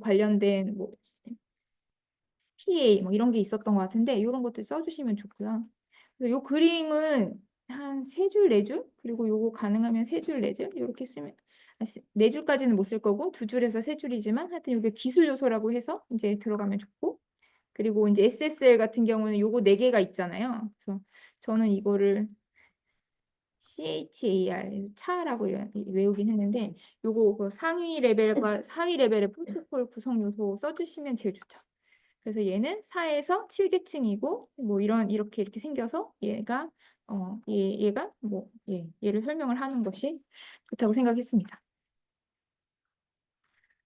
관련된 뭐 PA 뭐 이런 게 있었던 것 같은데 이런 것들 써주시면 좋고요. 그래서 요 그림은 한 3줄, 4줄? 그리고 요거 가능하면 3줄, 4줄? 이렇게 쓰면 4줄까지는 못 쓸 거고 2줄에서 3줄이지만 하여튼 이게 기술 요소라고 해서 이제 들어가면 좋고 그리고 이제 SSL 같은 경우는 요거 4개가 있잖아요. 그래서 저는 이거를 CHAR 차라고 외우긴 했는데 요거 그 상위 레벨과 하위 레벨의 프로토콜 구성 요소 써주시면 제일 좋죠. 그래서 얘는 4에서 7계층이고 뭐 이렇게 생겨서 얘가 얘가 뭐 얘를 설명을 하는 것이 좋다고 생각했습니다.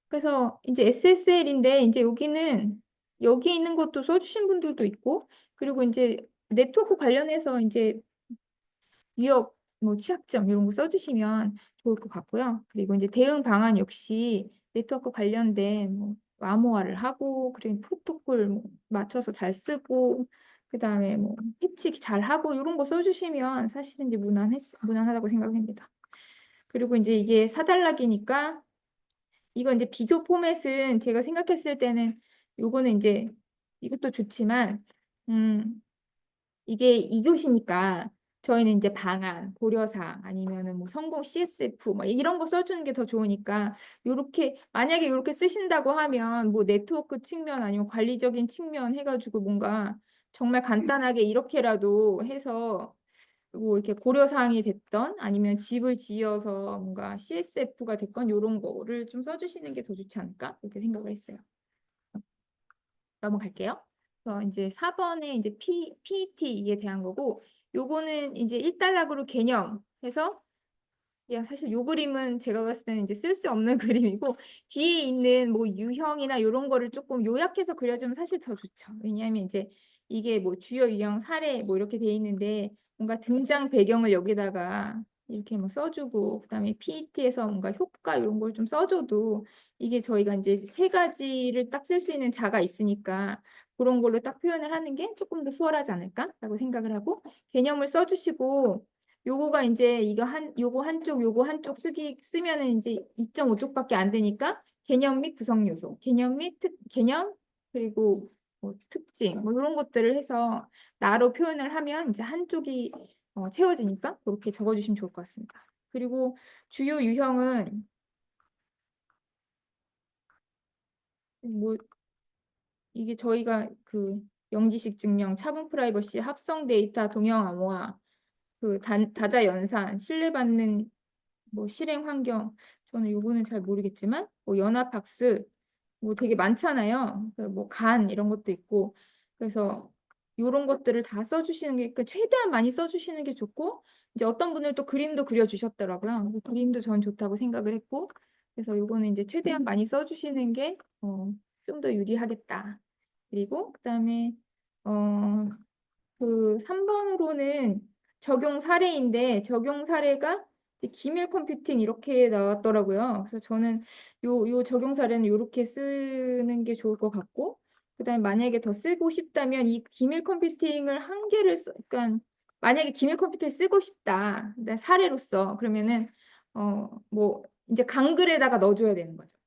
그래서 이제 SSL인데 이제 여기는 여기 있는 것도 써주신 분들도 있고 그리고 이제 네트워크 관련해서 이제 위협, 뭐 취약점 이런 거 써주시면 좋을 것 같고요. 그리고 이제 대응 방안 역시 네트워크 관련된 뭐 암호화를 하고 그리고 프로토콜 뭐 맞춰서 잘 쓰고 그다음에 뭐 패치 잘 하고 이런 거 써주시면 사실은 이제 무난하다고 생각합니다. 그리고 이제 이게 4단락이니까 이거 이제 비교 포맷은 제가 생각했을 때는 요거는 이제 이것도 좋지만 이게 2교시니까 저희는 이제 방안, 고려사항 아니면은 뭐 성공 CSF 뭐 이런 거 써주는 게 더 좋으니까 요렇게 만약에 요렇게 쓰신다고 하면 뭐 네트워크 측면 아니면 관리적인 측면 해가지고 뭔가 정말 간단하게 이렇게라도 해서 뭐 이렇게 고려사항이 됐던 아니면 집을 지어서 뭔가 CSF가 됐건 요런 거를 좀 써주시는 게 더 좋지 않을까 이렇게 생각을 했어요. 넘어갈게요. 그래서 이제 4번에 이제 PET에 대한 거고, 요거는 이제 1단락으로 개념 해서, 야, 사실 요 그림은 제가 봤을 때는 이제 쓸 수 없는 그림이고, 뒤에 있는 뭐 유형이나 이런 거를 조금 요약해서 그려주면 사실 더 좋죠. 왜냐하면 이제 이게 뭐 주요 유형 사례 뭐 이렇게 돼 있는데, 뭔가 등장 배경을 여기다가 이렇게 뭐 써주고, 그다음에 PET에서 뭔가 효과 이런 걸 좀 써줘도 이게 저희가 이제 3가지를 딱 쓸 수 있는 자가 있으니까 그런 걸로 딱 표현을 하는 게 조금 더 수월하지 않을까라고 생각을 하고 개념을 써주시고 요거가 이제 요거 한쪽 쓰면은 이제 2.5쪽밖에 안 되니까 개념 및 구성 요소, 개념 그리고 뭐 특징 뭐 이런 것들을 해서 나로 표현을 하면 이제 한쪽이 채워지니까 그렇게 적어주시면 좋을 것 같습니다. 그리고 주요 유형은 뭐 이게 저희가 그 영지식 증명, 차분 프라이버시, 합성 데이터, 동형 암호화, 그 다자 연산, 신뢰받는 뭐 실행 환경, 저는 요거는 잘 모르겠지만 뭐 연합 학습 뭐 되게 많잖아요. 뭐 간 이런 것도 있고 그래서 요런 것들을 다 써주시는 게 그러니까 최대한 많이 써주시는 게 좋고 이제 어떤 분들 또 그림도 그려주셨더라고요. 그 그림도 전 좋다고 생각을 했고 그래서 요거는 이제 최대한 많이 써주시는 게 좀 더 유리하겠다. 그리고 그다음에 어, 그 3번으로는 적용 사례인데 적용 사례가 이제 기밀 컴퓨팅 이렇게 나왔더라고요. 그래서 저는 요 적용 사례는 이렇게 쓰는 게 좋을 것 같고 그다음에 만약에 더 쓰고 싶다면 이 기밀 컴퓨팅을 한 개를 그러니까 만약에 기밀 컴퓨터를 쓰고 싶다. 내 사례로서 그러면은 뭐 이제 강글에다가 넣어줘야 되는 거죠.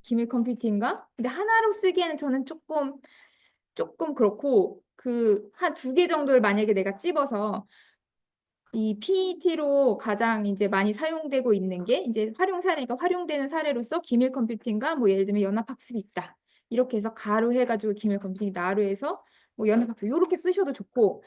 기밀 컴퓨팅가? 근데 하나로 쓰기에는 저는 조금 그렇고 그 한 2개 정도를 만약에 내가 찝어서 이 PET로 가장 이제 많이 사용되고 있는 게 이제 활용 사례니까 활용되는 사례로서 기밀 컴퓨팅과 뭐 예를 들면 연합학습이 있다. 이렇게 해서 가로 해가지고 기밀 컴퓨팅 나로 해서 뭐 연합학습 이렇게 쓰셔도 좋고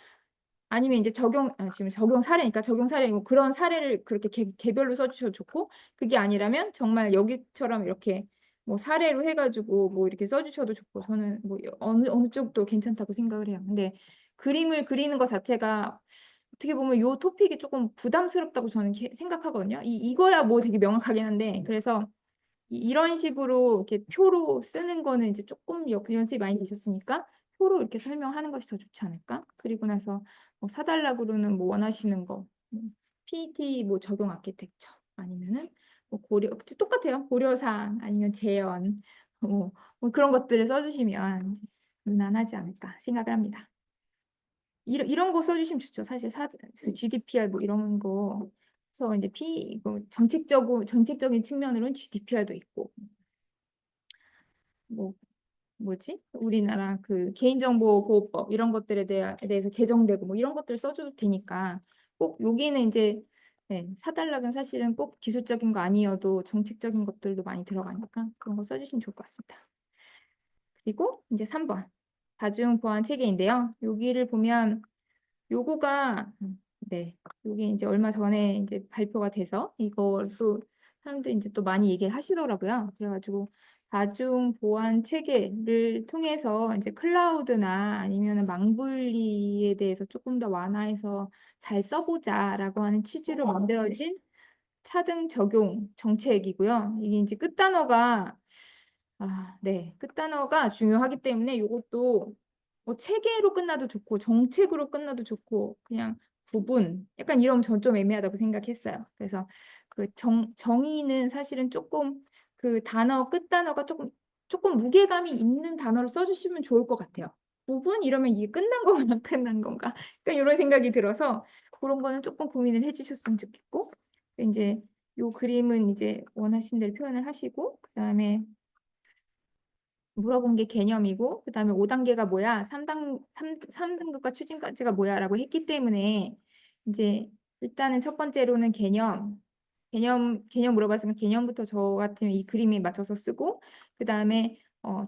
아니면 이제 지금 적용 사례니까 적용 사례 뭐 그런 사례를 그렇게 개별로 써주셔도 좋고 그게 아니라면 정말 여기처럼 이렇게 뭐 사례로 해가지고 뭐 이렇게 써주셔도 좋고 저는 뭐 어느 쪽도 괜찮다고 생각을 해요. 근데 그림을 그리는 것 자체가 어떻게 보면 요 토픽이 조금 부담스럽다고 저는 생각하거든요. 이거야 뭐 되게 명확하긴 한데 그래서 이런 식으로 이렇게 표로 쓰는 거는 이제 조금 연습이 많이 되셨으니까 표로 이렇게 설명하는 것이 더 좋지 않을까? 그리고 나서 뭐 사달락으로는 뭐 원하시는 거, PET 뭐 적용 아키텍처 아니면은 뭐 똑같아요. 고려사항 아니면 재현 뭐 그런 것들을 써주시면 이제 무난하지 않을까 생각을 합니다. 이런 거 써주시면 좋죠. 사실 GDPR 뭐 이런 거. 그래서 이제 뭐 정책적인 측면으로는 GDPR도 있고 뭐 뭐지? 우리나라 그 개인정보보호법 이런 것들에 대해서 개정되고 뭐 이런 것들 써줘도 되니까 꼭 여기는 이제 네, 4단락은 사실은 꼭 기술적인 거 아니어도 정책적인 것들도 많이 들어가니까 그런 거 써주시면 좋을 것 같습니다. 그리고 이제 3번 다중보안 체계인데요. 여기를 보면 요거가 네, 요게 이제 얼마 전에 이제 발표가 돼서 이걸 또 사람들이 이제 또 많이 얘기를 하시더라고요. 그래가지고 다중 보안 체계를 통해서 이제 클라우드나 아니면은 망분리에 대해서 조금 더 완화해서 잘 써보자라고 하는 취지로 만들어진 차등 적용 정책이고요. 이게 이제 끝단어가 네, 끝단어가 중요하기 때문에 이것도 뭐 체계로 끝나도 좋고 정책으로 끝나도 좋고 그냥 구분 약간 이러면 전 좀 애매하다고 생각했어요. 그래서 그 정의는 사실은 조금 그 단어 끝단어가 조금 무게감이 있는 단어를 써주시면 좋을 것 같아요. 구분 이러면 이게 끝난 건가 안 끝난 건가? 그러니까 이런 생각이 들어서 그런 거는 조금 고민을 해주셨으면 좋겠고 이제 요 그림은 이제 원하신 대로 표현을 하시고 그다음에 물어본 게 개념이고 그다음에 5단계가 뭐야? 3등급과 추진까지가 뭐야라고 했기 때문에 이제 일단은 첫 번째로는 개념 물어봤으니까 개념부터 저 같으면 이 그림에 맞춰서 쓰고 그다음에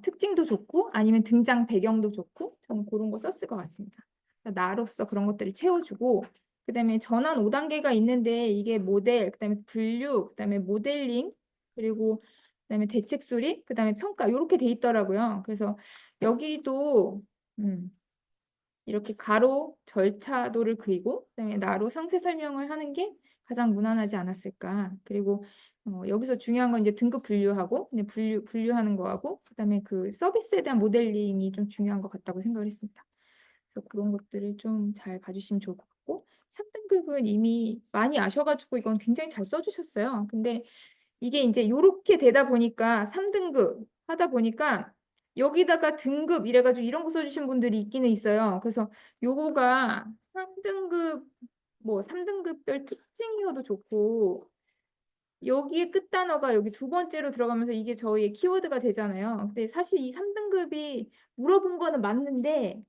특징도 좋고 아니면 등장 배경도 좋고 저는 그런 거 썼을 것 같습니다. 그러니까 나로서 그런 것들을 채워주고 그다음에 전환 5단계가 있는데 이게 모델, 그다음에 분류, 그다음에 모델링 그리고 그다음에 대책 수립, 그다음에 평가 이렇게 돼 있더라고요. 그래서 여기도 이렇게 가로 절차도를 그리고 그다음에 나로 상세 설명을 하는 게 가장 무난하지 않았을까. 그리고 여기서 중요한 건 이제 등급 분류하고 이제 분류하는 거하고 그다음에 그 서비스에 대한 모델링이 좀 중요한 것 같다고 생각을 했습니다. 그래서 그런 것들을 좀 잘 봐주시면 좋을 것 같고 3등급은 이미 많이 아셔가지고 이건 굉장히 잘 써주셨어요. 근데 이게 이제 요렇게 되다 보니까 3등급 하다 보니까 여기다가 등급 이래가지고 이런 거 써주신 분들이 있기는 있어요. 그래서 요거가 3등급 뭐 3등급별 특징이어도 좋고 여기에 끝단어가 여기 두 번째로 들어가면서 이게 저희의 키워드가 되잖아요. 근데 사실 이 3등급이 물어본 거는 맞는데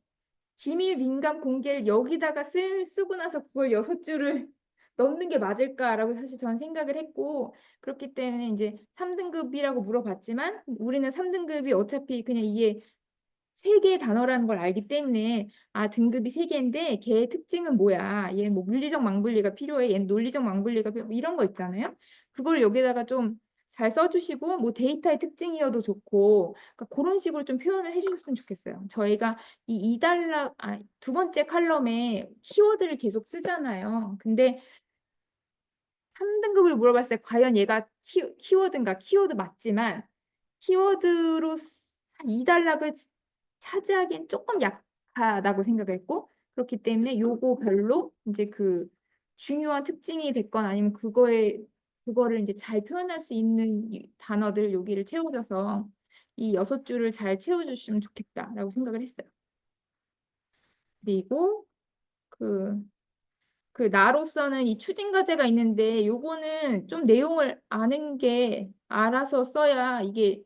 기밀 민감 공개를 여기다가 쓰고 나서 그걸 6줄을 넣는 게 맞을까라고 사실 저는 생각을 했고 그렇기 때문에 이제 3등급이라고 물어봤지만 우리는 3등급이 어차피 그냥 이게 3개의 단어라는 걸 알기 때문에 등급이 3개인데 걔의 특징은 뭐야? 얘는 뭐 물리적 망분리가 필요해. 얘는 논리적 망분리가 필요해. 뭐 이런 거 있잖아요. 그걸 여기다가 좀 잘 써주시고 뭐 데이터의 특징이어도 좋고 그러니까 그런 식으로 좀 표현을 해주셨으면 좋겠어요. 저희가 이 2단락 두 번째 칼럼에 키워드를 계속 쓰잖아요. 근데 3등급을 물어봤을 때 과연 얘가 키워드인가? 키워드 맞지만 키워드로 2단락을 차지하기엔 조금 약하다고 생각했고 그렇기 때문에 요거 별로 이제 그 중요한 특징이 됐건 아니면 그거를 이제 잘 표현할 수 있는 단어들 여기를 채워줘서 이 6줄을 잘 채워주시면 좋겠다라고 생각을 했어요. 그리고 그 나로서는 이 추진 과제가 있는데 요거는 좀 내용을 아는 게 알아서 써야 이게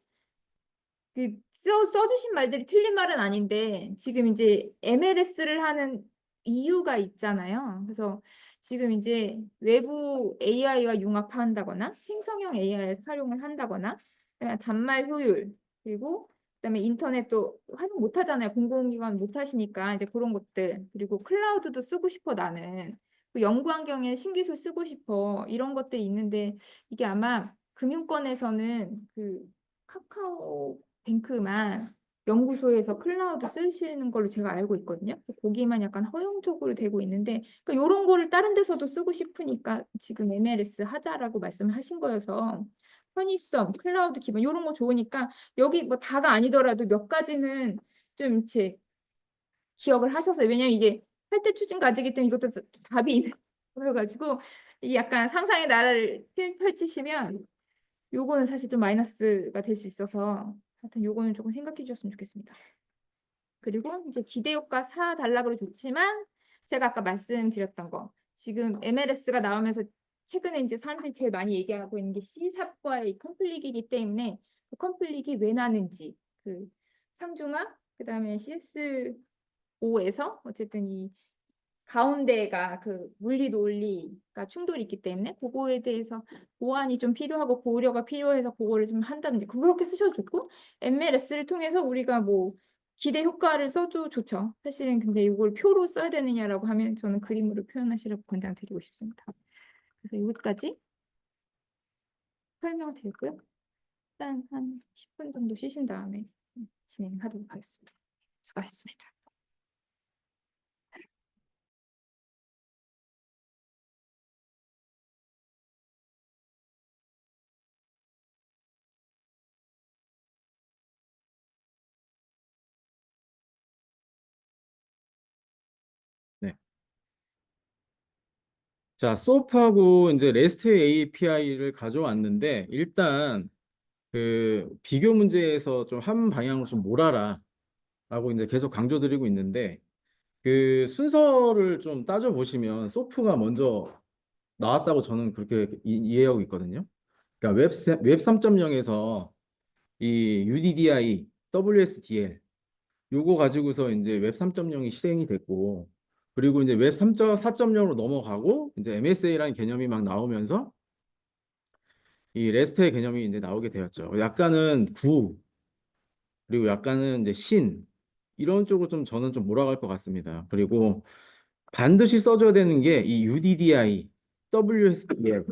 써주신 말들이 틀린 말은 아닌데 지금 이제 MLS를 하는 이유가 있잖아요. 그래서 지금 이제 외부 AI와 융합한다거나 생성형 AI를 활용을 한다거나 그다음에 단말 효율 그리고 그다음에 인터넷도 활용 못 하잖아요. 공공기관 못 하시니까 이제 그런 것들 그리고 클라우드도 쓰고 싶어 나는 그 연구 환경에 신기술 쓰고 싶어 이런 것들이 있는데 이게 아마 금융권에서는 그 카카오 뱅크만 연구소에서 클라우드 쓰시는 걸로 제가 알고 있거든요. 거기만 약간 허용적으로 되고 있는데 그러니까 이런 거를 다른 데서도 쓰고 싶으니까 지금 MLS 하자라고 말씀하신 거여서 편의성, 클라우드 기반 이런 거 좋으니까 여기 뭐 다가 아니더라도 몇 가지는 좀 제 기억을 하셔서 왜냐면 이게 8대 추진 과제이기 때문에 이것도 답이 있는 거여가지고 이 약간 상상의 나라를 펼치시면 요거는 사실 좀 마이너스가 될 수 있어서 하여튼 요거는 조금 생각해 주셨으면 좋겠습니다. 그리고 이제 기대 효과 4단락으로 좋지만 제가 아까 말씀드렸던 거 지금 MLS가 나오면서 최근에 이제 사람들이 제일 많이 얘기하고 있는 게 C삽과의 컨플릭이기 때문에 그 컨플릭이 왜 나는지 그 상중하, 그다음에 CS5에서 어쨌든 이 가운데가 그 물리 논리가 충돌이 있기 때문에 그거에 대해서 보완이 좀 필요하고 고려가 필요해서 그거를 좀 한다든지 그렇게 쓰셔도 좋고 MLS를 통해서 우리가 뭐 기대 효과를 써도 좋죠. 사실은 근데 이걸 표로 써야 되느냐라고 하면 저는 그림으로 표현하시라고 권장드리고 싶습니다. 그래서 여기까지 설명드리고요. 일단 한 10분 정도 쉬신 다음에 진행하도록 하겠습니다. 수고하셨습니다. 네. 자, 소프하고 이제 REST API를 가져왔는데 일단 그 비교 문제에서 좀 한 방향으로 좀 몰아라 라고 이제 계속 강조드리고 있는데 그 순서를 좀 따져 보시면 소프가 먼저 나왔다고 저는 그렇게 이해하고 있거든요. 그러니까 웹 3.0에서 이 UDDI, WSDL 요거 가지고서 이제 웹 3.0이 실행이 됐고 그리고 이제 웹 4.0으로 넘어가고 이제 MSA라는 개념이 막 나오면서 이 REST의 개념이 이제 나오게 되었죠. 약간은 구 그리고 약간은 이제 신 이런 쪽으로 좀 저는 좀 몰아갈 것 같습니다. 그리고 반드시 써줘야 되는 게 이 UDDI, WSDL,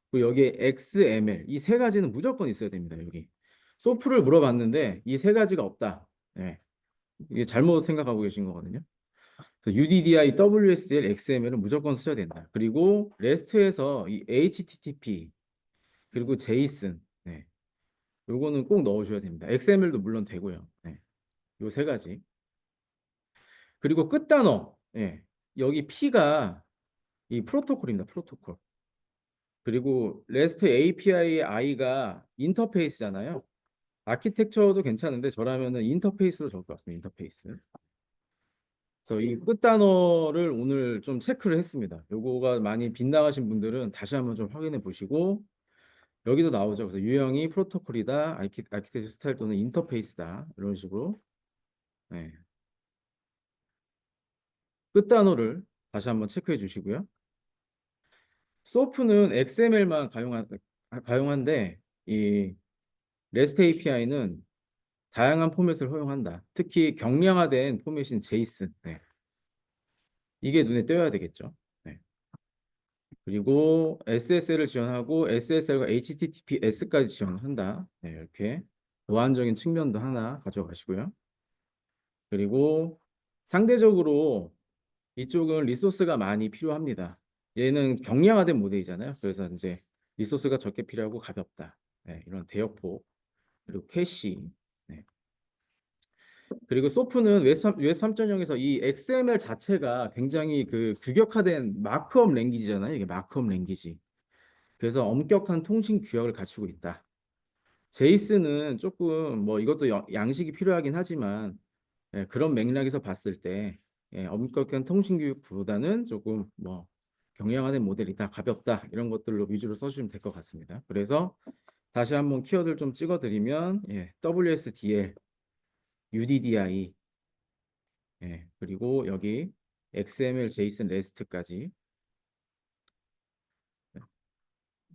그리고 여기에 XML 이 세 가지는 무조건 있어야 됩니다. 여기 소프를 물어봤는데 이 세 가지가 없다. 네. 이게 잘못 생각하고 계신 거거든요. 그래서 UDDI, WSDL, XML은 무조건 써야 된다. 그리고 REST에서 이 HTTP 그리고 JSON 네. 요거는 꼭 넣어줘야 됩니다. XML도 물론 되고요. 네. 요 세 가지. 그리고 끝단어. 예. 여기 P가 이 프로토콜입니다. 프로토콜. 그리고 REST API의 I가 인터페이스잖아요. 아키텍처도 괜찮은데 저라면은 인터페이스로 적을 것 같습니다. 인터페이스. 그래서 이 끝단어를 오늘 좀 체크를 했습니다. 요거가 많이 빗나가신 분들은 다시 한번 좀 확인해 보시고 여기도 나오죠. 그래서 유형이 프로토콜이다, 아키텍처 스타일 또는 인터페이스다 이런 식으로 네. 끝단어를 다시 한번 체크해 주시고요. 소프는 XML만 가용한데 이 REST API는 다양한 포맷을 허용한다. 특히 경량화된 포맷인 JSON. 네. 이게 눈에 띄어야 되겠죠. 네. 그리고 SSL을 지원하고 SSL과 HTTPS까지 지원한다. 네, 이렇게 보안적인 측면도 하나 가져가시고요. 그리고 상대적으로 이쪽은 리소스가 많이 필요합니다. 얘는 경량화된 모델이잖아요. 그래서 이제 리소스가 적게 필요하고 가볍다. 네, 이런 대역폭 그리고 캐시. 네. 그리고 소프는 웹 3.0에서 이 XML 자체가 굉장히 그 규격화된 마크업 랭귀지잖아요. 이게 마크업 랭귀지. 그래서 엄격한 통신 규격을 갖추고 있다. 제이슨은 조금 뭐 이것도 양식이 필요하긴 하지만 예, 그런 맥락에서 봤을 때 예, 엄격한 통신 교육보다는 조금 뭐 경량화된 모델이다, 가볍다 이런 것들로 위주로 써주시면 될 것 같습니다. 그래서 다시 한번 키워드를 좀 찍어드리면 예, WSDL, UDDI 예, 그리고 여기 XML, JSON, REST까지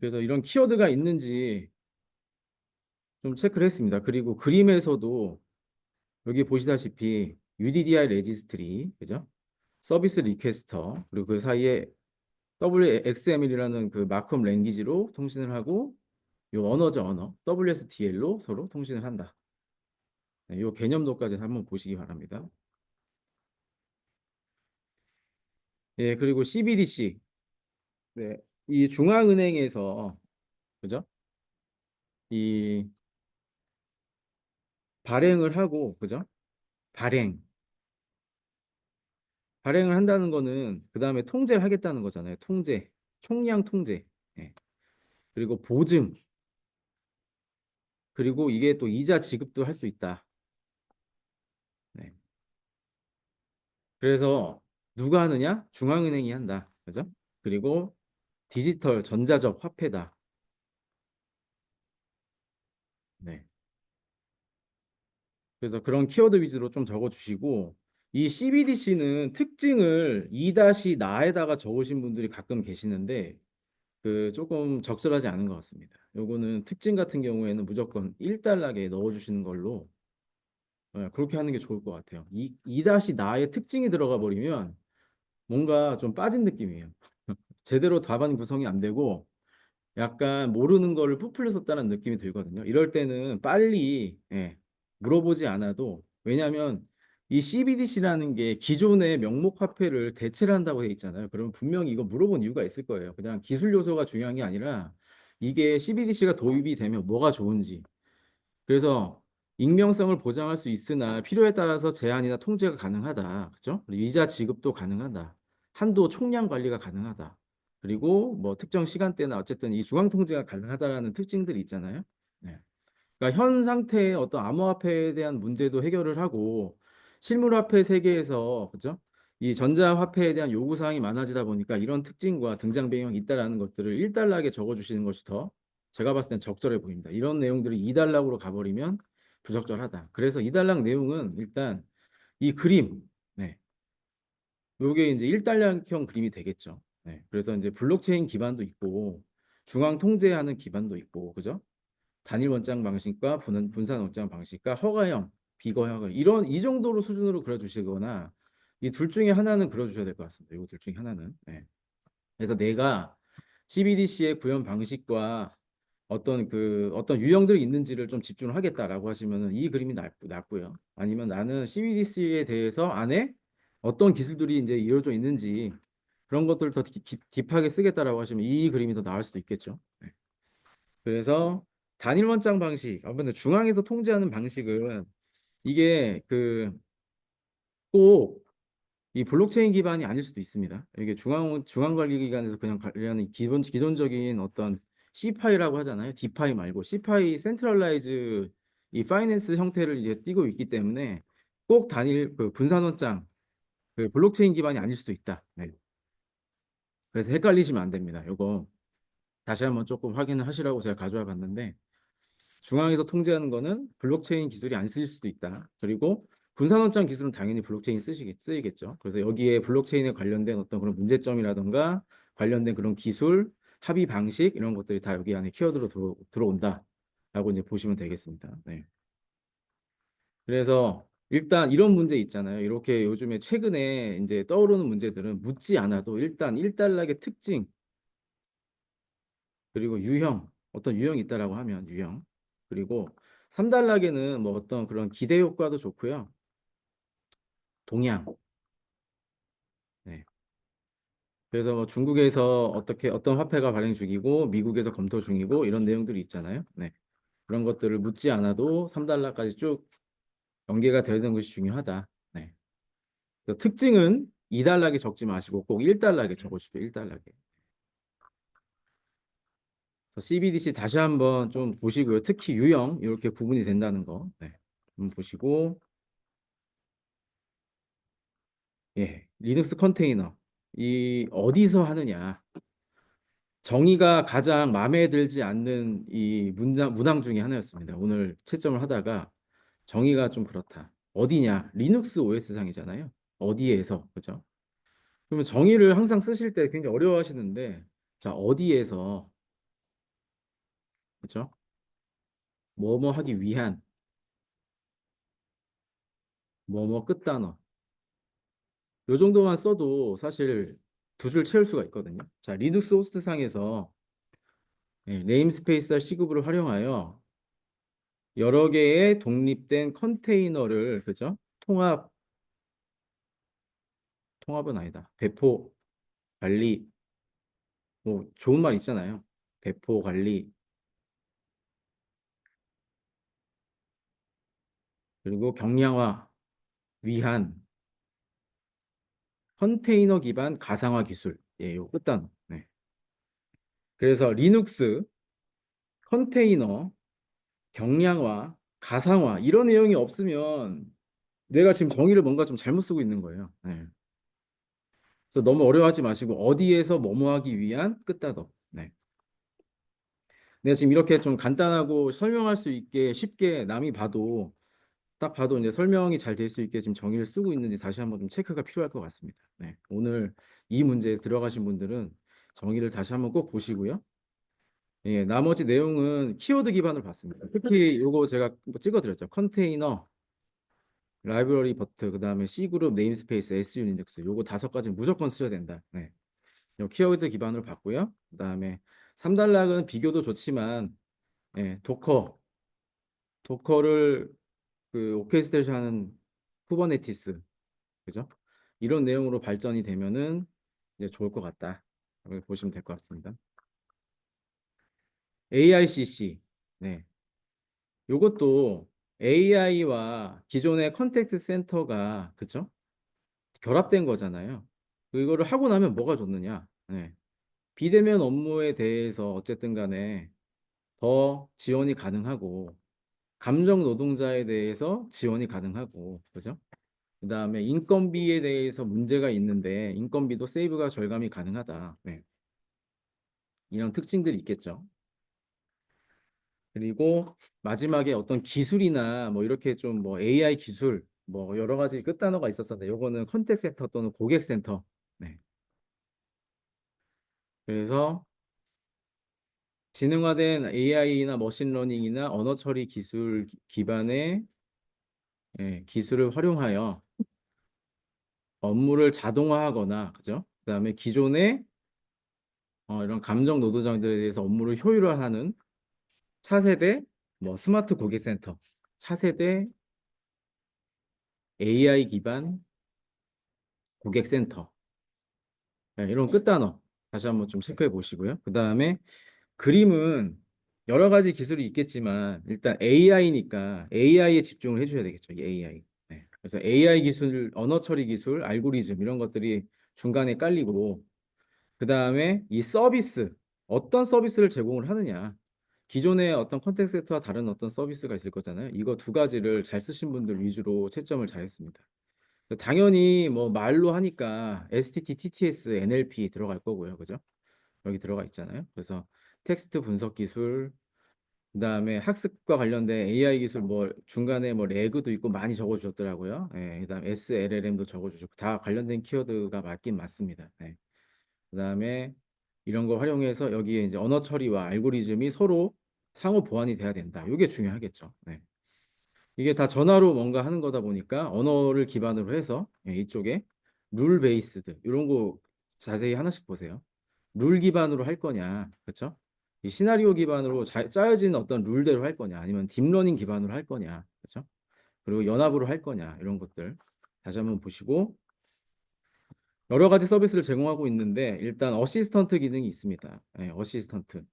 그래서 이런 키워드가 있는지 좀 체크를 했습니다. 그리고 그림에서도 여기 보시다시피 UDDI 레지스트리, 그죠? 서비스 리퀘스터, 그리고 그 사이에 WXML이라는 그 마크업 랭귀지로 통신을 하고 요 언어죠, 언어. WSDL로 서로 통신을 한다. 네, 요 개념도까지 한번 보시기 바랍니다. 예, 그리고 CBDC. 네, 이 중앙은행에서 그죠? 이 발행을 하고 그죠? 발행. 발행을 한다는 거는 그다음에 통제를 하겠다는 거잖아요. 통제. 총량 통제. 예. 그리고 보증. 그리고 이게 또 이자 지급도 할 수 있다. 네. 그래서 누가 하느냐? 중앙은행이 한다. 그죠? 그리고 디지털 전자적 화폐다. 네. 그래서 그런 키워드 위주로 좀 적어주시고 이 CBDC는 특징을 2-나에다가 적으신 분들이 가끔 계시는데 그 조금 적절하지 않은 것 같습니다. 요거는 특징 같은 경우에는 무조건 1달러에 넣어주시는 걸로 그렇게 하는 게 좋을 것 같아요. 이 나의 특징이 들어가 버리면 뭔가 좀 빠진 느낌이에요. 제대로 답안 구성이 안 되고 약간 모르는 거를 부풀려 썼다는 느낌이 들거든요. 이럴 때는 빨리 물어보지 않아도 왜냐하면 이 CBDC라는 게 기존의 명목 화폐를 대체를 한다고 돼 있잖아요. 그러면 분명히 이거 물어본 이유가 있을 거예요. 그냥 기술 요소가 중요한 게 아니라 이게 CBDC가 도입이 되면 뭐가 좋은지. 그래서 익명성을 보장할 수 있으나 필요에 따라서 제한이나 통제가 가능하다. 그죠? 그리고 이자 지급도 가능하다. 한도 총량 관리가 가능하다. 그리고 뭐 특정 시간대나 어쨌든 이 중앙 통제가 가능하다라는 특징들이 있잖아요. 네. 그러니까 현 상태의 어떤 암호화폐에 대한 문제도 해결을 하고 실물화폐 세계에서 그죠? 이 전자화폐에 대한 요구 사항이 많아지다 보니까 이런 특징과 등장 배경이 있다라는 것들을 1달러에 적어주시는 것이 더 제가 봤을 땐 적절해 보입니다. 이런 내용들이 2달러로 가버리면 부적절하다. 그래서 2달러 내용은 일단 이 그림, 네. 요게 이제 1달러형 그림이 되겠죠. 네. 그래서 이제 블록체인 기반도 있고 중앙 통제하는 기반도 있고, 그죠? 단일 원장 방식과 분산 원장 방식과 허가형, 비거형 이런 이 정도로 수준으로 그려주시거나 이 둘 중에 하나는 그려주셔야 될 것 같습니다. 이거 둘 중에 하나는. 네. 그래서 내가 CBDC의 구현 방식과 어떤 유형들이 있는지를 좀 집중을 하겠다라고 하시면은 이 그림이 낫고요. 아니면 나는 CBDC에 대해서 안에 어떤 기술들이 이제 이루어져 있는지 그런 것들을 더 딥하게 쓰겠다라고 하시면 이 그림이 더 나을 수도 있겠죠. 네. 그래서 단일 원장 방식, 근데 중앙에서 통제하는 방식은 이게 꼭 이 블록체인 기반이 아닐 수도 있습니다. 이게 중앙관리기관에서 그냥 관리하는 기존적인 어떤 C파이라고 하잖아요. D파이 말고 C파이 센트럴라이즈 이 파이낸스 형태를 이제 띠고 있기 때문에 꼭 단일 분산원장 블록체인 기반이 아닐 수도 있다. 네. 그래서 헷갈리시면 안 됩니다. 요거 다시 한번 조금 확인을 하시라고 제가 가져와 봤는데 중앙에서 통제하는 거는 블록체인 기술이 안 쓰일 수도 있다. 그리고 분산원장 기술은 당연히 블록체인 쓰이겠죠. 그래서 여기에 블록체인에 관련된 어떤 그런 문제점이라던가 관련된 그런 기술, 합의 방식 이런 것들이 다 여기 안에 키워드로 들어온다라고 이제 보시면 되겠습니다. 네. 그래서 일단 이런 문제 있잖아요. 이렇게 요즘에 최근에 이제 떠오르는 문제들은 묻지 않아도 일단 1달러의 특징 그리고 유형, 어떤 유형이 있다라고 하면 유형. 그리고 3단락에는 뭐 어떤 그런 기대 효과도 좋고요. 동향. 네. 그래서 뭐 중국에서 어떤 화폐가 발행 중이고 미국에서 검토 중이고 이런 내용들이 있잖아요. 네. 그런 것들을 묻지 않아도 3달러까지 쭉 연계가 되는 것이 중요하다. 네. 그래서 특징은 2달러에 적지 마시고 꼭 1달러에 적으십시오. 1달러에. CBDC 다시 한번 좀 보시고요. 특히 유형 이렇게 구분이 된다는 거. 네. 한번 보시고 리눅스 컨테이너 이 어디서 하느냐 정의가 가장 마음에 들지 않는 이 문항 중에 하나였습니다. 오늘 채점을 하다가 정의가 좀 그렇다. 어디냐? 리눅스 OS 상이잖아요. 어디에서 그죠? 그러면 정의를 항상 쓰실 때 굉장히 어려워하시는데 자 어디에서 그죠? 뭐뭐 하기 위한 뭐뭐 끝단어 요 정도만 써도 사실 두 줄 채울 수가 있거든요. 자 리눅스 호스트 상에서 네임스페이스와 시급을 활용하여 여러 개의 독립된 컨테이너를 그죠? 통합은 아니다. 배포 관리 뭐 좋은 말 있잖아요. 배포 관리 그리고 경량화 위한 컨테이너 기반 가상화 기술. 요 끝단. 네. 그래서 리눅스 컨테이너 경량화 가상화 이런 내용이 없으면 내가 지금 정의를 뭔가 좀 잘못 쓰고 있는 거예요. 네. 그래서 너무 어려워하지 마시고 어디에서 뭐뭐 하기 위한 끝단어. 네. 내가 지금 이렇게 좀 간단하고 설명할 수 있게 쉽게 남이 봐도 딱 봐도 이제 설명이 잘 될 수 있게 지금 정의를 쓰고 있는지 다시 한번 좀 체크가 필요할 것 같습니다. 네. 오늘 이 문제에 들어가신 분들은 정의를 다시 한번 꼭 보시고요. 예, 나머지 내용은 키워드 기반으로 봤습니다. 특히 요거 제가 뭐 찍어드렸죠. 컨테이너, 라이브러리 버트, 그 다음에 C그룹, 네임스페이스, SU 인덱스 요거 5가지는 무조건 쓰셔야 된다. 네. 요 키워드 기반으로 봤고요. 그 다음에 3단락은 비교도 좋지만 예, 도커를 그 오케스트레이션 하는 쿠버네티스 그죠? 이런 내용으로 발전이 되면은 이제 좋을 것 같다. 이렇게 보시면 될 것 같습니다. AICC. 네. 요것도 AI와 기존의 컨택트 센터가 그죠? 결합된 거잖아요. 이거를 하고 나면 뭐가 좋느냐? 네. 비대면 업무에 대해서 어쨌든 간에 더 지원이 가능하고 감정 노동자에 대해서 지원이 가능하고 그죠? 그다음에 인건비에 대해서 문제가 있는데 인건비도 세이브가 절감이 가능하다. 네. 이런 특징들이 있겠죠. 그리고 마지막에 어떤 기술이나 뭐 이렇게 좀 뭐 AI 기술 뭐 여러 가지 끝단어가 있었었는데 요거는 컨택 센터 또는 고객 센터. 네. 그래서 지능화된 AI나 머신러닝이나 언어 처리 기술 기반의 예, 기술을 활용하여 업무를 자동화하거나 그죠? 그다음에 기존의 이런 감정 노동자들에 대해서 업무를 효율화하는 차세대 뭐 스마트 고객센터, 차세대 AI 기반 고객센터 네, 이런 끝단어 다시 한번 좀 체크해 보시고요. 그 다음에 그림은 여러 가지 기술이 있겠지만 일단 AI니까 AI에 집중을 해주셔야 되겠죠. 이 AI. 네. 그래서 AI 기술, 언어 처리 기술, 알고리즘 이런 것들이 중간에 깔리고 그 다음에 이 서비스 어떤 서비스를 제공을 하느냐 기존의 어떤 컨택트 센터와 다른 어떤 서비스가 있을 거잖아요. 이거 2가지를 잘 쓰신 분들 위주로 채점을 잘 했습니다. 당연히 뭐 말로 하니까 STT, TTS, NLP 들어갈 거고요. 그죠? 여기 들어가 있잖아요. 그래서 텍스트 분석 기술, 그다음에 학습과 관련된 AI 기술 뭐 중간에 뭐 레그도 있고 많이 적어 주셨더라고요. 예, 그다음 SLLM도 적어 주셨고 다 관련된 키워드가 맞긴 맞습니다. 예. 그다음에 이런 거 활용해서 여기에 이제 언어 처리와 알고리즘이 서로 상호 보완이 돼야 된다. 이게 중요하겠죠. 네. 이게 다 전화로 뭔가 하는 거다 보니까 언어를 기반으로 해서 예, 이쪽에 룰 베이스드 이런 거 자세히 하나씩 보세요. 룰 기반으로 할 거냐, 그렇죠? 이 시나리오 기반으로 짜여진 어떤 룰대로 할 거냐, 아니면 딥러닝 기반으로 할 거냐, 그렇죠? 그리고 연합으로 할 거냐 이런 것들 다시 한번 보시고 여러 가지 서비스를 제공하고 있는데 일단 어시스턴트 기능이 있습니다. 예, 어시스턴트.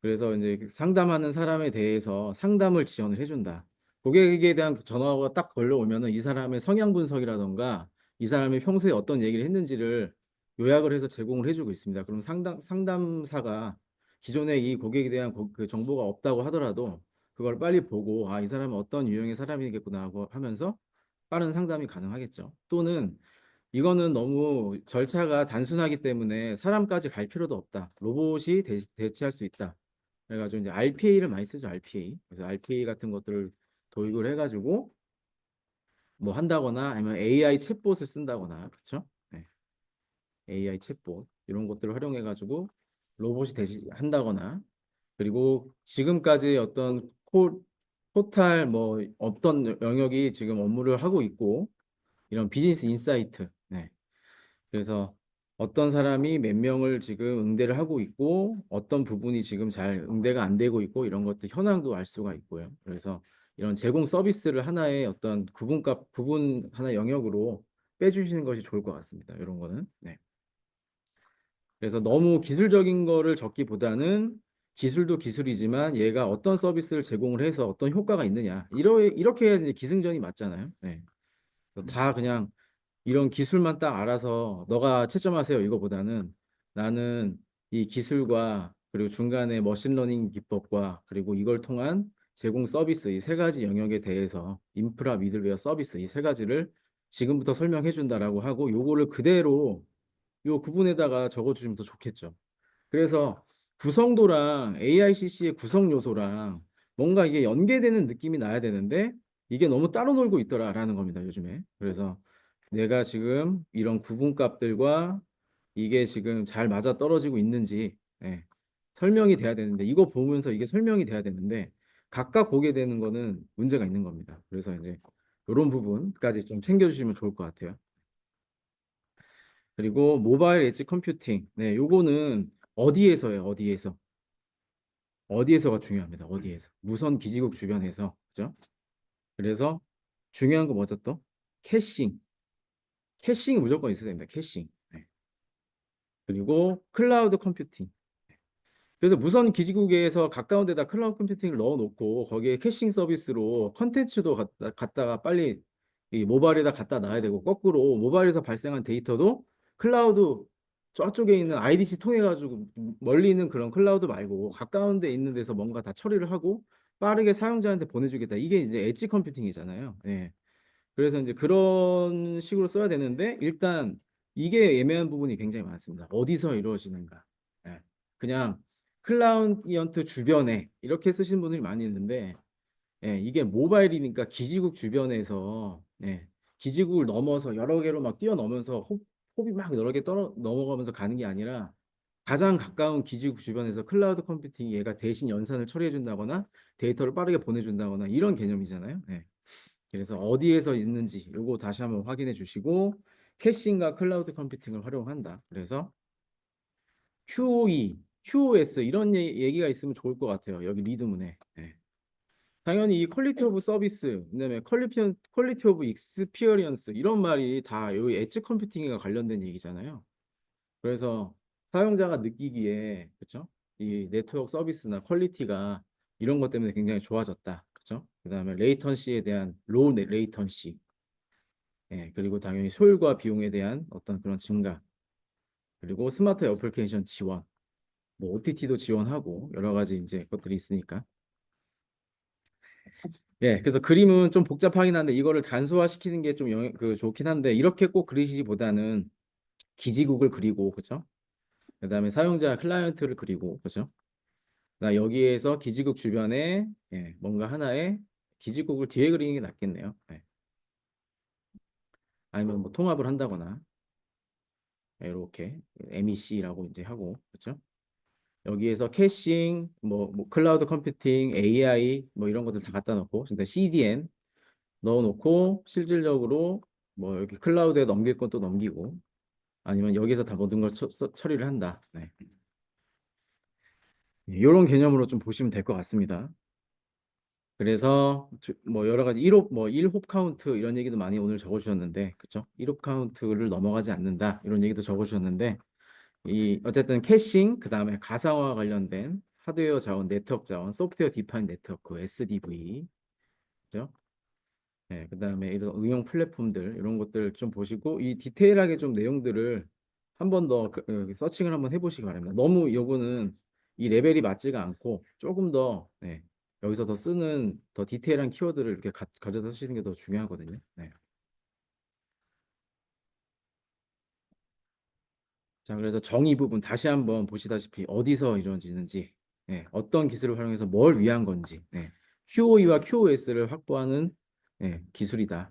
그래서 이제 상담하는 사람에 대해서 상담을 지원을 해준다. 고객에 대한 전화가 딱 걸려오면은 이 사람의 성향 분석이라던가 이 사람이 평소에 어떤 얘기를 했는지를 요약을 해서 제공을 해주고 있습니다. 그럼 상담사가 기존에 이 고객에 대한 그 정보가 없다고 하더라도 그걸 빨리 보고 아, 이 사람은 어떤 유형의 사람이겠구나 하고 하면서 빠른 상담이 가능하겠죠. 또는 이거는 너무 절차가 단순하기 때문에 사람까지 갈 필요도 없다. 로봇이 대체할 수 있다. 그래가지고 이제 RPA를 많이 쓰죠, RPA. 그래서 RPA 같은 것들을 도입을 해가지고 뭐 한다거나 아니면 AI 챗봇을 쓴다거나, 그렇죠? 네. AI 챗봇 이런 것들을 활용해가지고 로봇이 대신한다거나 그리고 지금까지 어떤 토탈 뭐 어떤 영역이 지금 업무를 하고 있고 이런 비즈니스 인사이트. 네. 그래서 어떤 사람이 몇 명을 지금 응대를 하고 있고 어떤 부분이 지금 잘 응대가 안 되고 있고 이런 것들 현황도 알 수가 있고요. 그래서 이런 제공 서비스를 하나의 어떤 구분 하나 영역으로 빼주시는 것이 좋을 것 같습니다. 이런 거는. 네. 그래서 너무 기술적인 거를 적기보다는 기술도 기술이지만 얘가 어떤 서비스를 제공을 해서 어떤 효과가 있느냐. 이렇게 해야지 기승전이 맞잖아요. 네. 다 그냥 이런 기술만 딱 알아서 너가 채점하세요 이거보다는 나는 이 기술과 그리고 중간에 머신러닝 기법과 그리고 이걸 통한 제공 서비스 이 3가지 영역에 대해서 인프라 미들웨어 서비스 이 3가지를 지금부터 설명해 준다라고 하고 요거를 그대로 요 구분에다가 적어 주시면 더 좋겠죠. 그래서 구성도랑 AICC의 구성 요소랑 뭔가 이게 연계되는 느낌이 나야 되는데 이게 너무 따로 놀고 있더라라는 겁니다, 요즘에. 그래서 내가 지금 이런 구분값들과 이게 지금 잘 맞아 떨어지고 있는지 예, 설명이 돼야 되는데 이거 보면서 이게 설명이 돼야 되는데 각각 보게 되는 거는 문제가 있는 겁니다. 그래서 이제 이런 부분까지 좀 챙겨주시면 좋을 것 같아요. 그리고 모바일 엣지 컴퓨팅. 네, 요거는 어디에서요? 어디에서? 어디에서가 중요합니다. 어디에서? 무선 기지국 주변에서. 그죠? 그래서 중요한 거 뭐죠 또? 캐싱. 캐싱이 무조건 있어야 됩니다. 캐싱. 네. 그리고 클라우드 컴퓨팅. 그래서 무선 기지국에서 가까운 데다 클라우드 컴퓨팅을 넣어놓고 거기에 캐싱 서비스로 컨텐츠도 갖다가 빨리 이 모바일에다 갖다 놔야 되고 거꾸로 모바일에서 발생한 데이터도 클라우드 저쪽에 있는 IDC 통해 가지고 멀리 있는 그런 클라우드 말고 가까운 데 있는 데서 뭔가 다 처리를 하고 빠르게 사용자한테 보내주겠다. 이게 이제 엣지 컴퓨팅이잖아요. 예. 그래서 이제 그런 식으로 써야 되는데 일단 이게 애매한 부분이 굉장히 많습니다. 어디서 이루어지는가? 예. 그냥 클라이언트 주변에 이렇게 쓰시는 분들이 많이 있는데 예, 이게 모바일이니까 기지국 주변에서 예, 기지국을 넘어서 여러 개로 막 뛰어넘으면서 홉이 막 여러 개 넘어가면서 가는 게 아니라 가장 가까운 기지국 주변에서 클라우드 컴퓨팅이 얘가 대신 연산을 처리해 준다거나 데이터를 빠르게 보내준다거나 이런 개념이잖아요. 예. 그래서 어디에서 있는지 요거 다시 한번 확인해 주시고 캐싱과 클라우드 컴퓨팅을 활용한다. 그래서 QoE, QoS 이런 얘기가 있으면 좋을 것 같아요. 여기 리드문에. 네. 당연히 이 퀄리티 오브 서비스, 그다음에 퀄리티 오브 익스피리언스 이런 말이 다 여기 엣지 컴퓨팅과 관련된 얘기잖아요. 그래서 사용자가 느끼기에 그렇죠? 이 네트워크 서비스나 퀄리티가 이런 것 때문에 굉장히 좋아졌다. 그렇죠? 그다음에 레이턴시에 대한 로우 레이턴시. 예, 그리고 당연히 소율과 비용에 대한 어떤 그런 증가. 그리고 스마트 애플리케이션 지원. 뭐 OTT도 지원하고 여러 가지 이제 것들이 있으니까. 예, 그래서 그림은 좀 복잡하긴 한데 이거를 단소화시키는 게 좀 좋긴 한데 이렇게 꼭 그리시기보다는 기지국을 그리고 그죠? 그다음에 사용자 클라이언트를 그리고 그죠? 나 여기에서 기지국 주변에 예, 뭔가 하나의 기지국을 뒤에 그리는 게 낫겠네요. 예. 아니면 뭐 통합을 한다거나 이렇게 MEC라고 이제 하고 그렇죠? 여기에서 캐싱, 뭐 클라우드 컴퓨팅, AI 뭐 이런 것들 다 갖다 놓고 진짜 CDN 넣어놓고 실질적으로 뭐 여기 클라우드에 넘길 건 또 넘기고 아니면 여기서 다 모든 걸 처리를 한다. 네. 이런 개념으로 좀 보시면 될 것 같습니다. 그래서 뭐 여러 가지 1홉 뭐 1홉 카운트 이런 얘기도 많이 오늘 적어주셨는데 그쵸? 1홉 카운트를 넘어가지 않는다 이런 얘기도 적어주셨는데 이 어쨌든 캐싱 그다음에 가상화 관련된 하드웨어 자원, 네트워크 자원, 소프트웨어 디파인 네트워크 SDV 그죠? 네, 그다음에 이런 응용 플랫폼들 이런 것들 좀 보시고 이 디테일하게 좀 내용들을 한 번 더 서칭을 한번 해보시기 바랍니다. 너무 요거는 이 레벨이 맞지가 않고 조금 더 네, 여기서 더 쓰는 더 디테일한 키워드를 이렇게 가져다 쓰시는 게 더 중요하거든요. 네. 자, 그래서 정의 부분 다시 한번 보시다시피 어디서 이루어지는지, 네, 어떤 기술을 활용해서 뭘 위한 건지, 네, QoE와 QoS를 확보하는 네, 기술이다.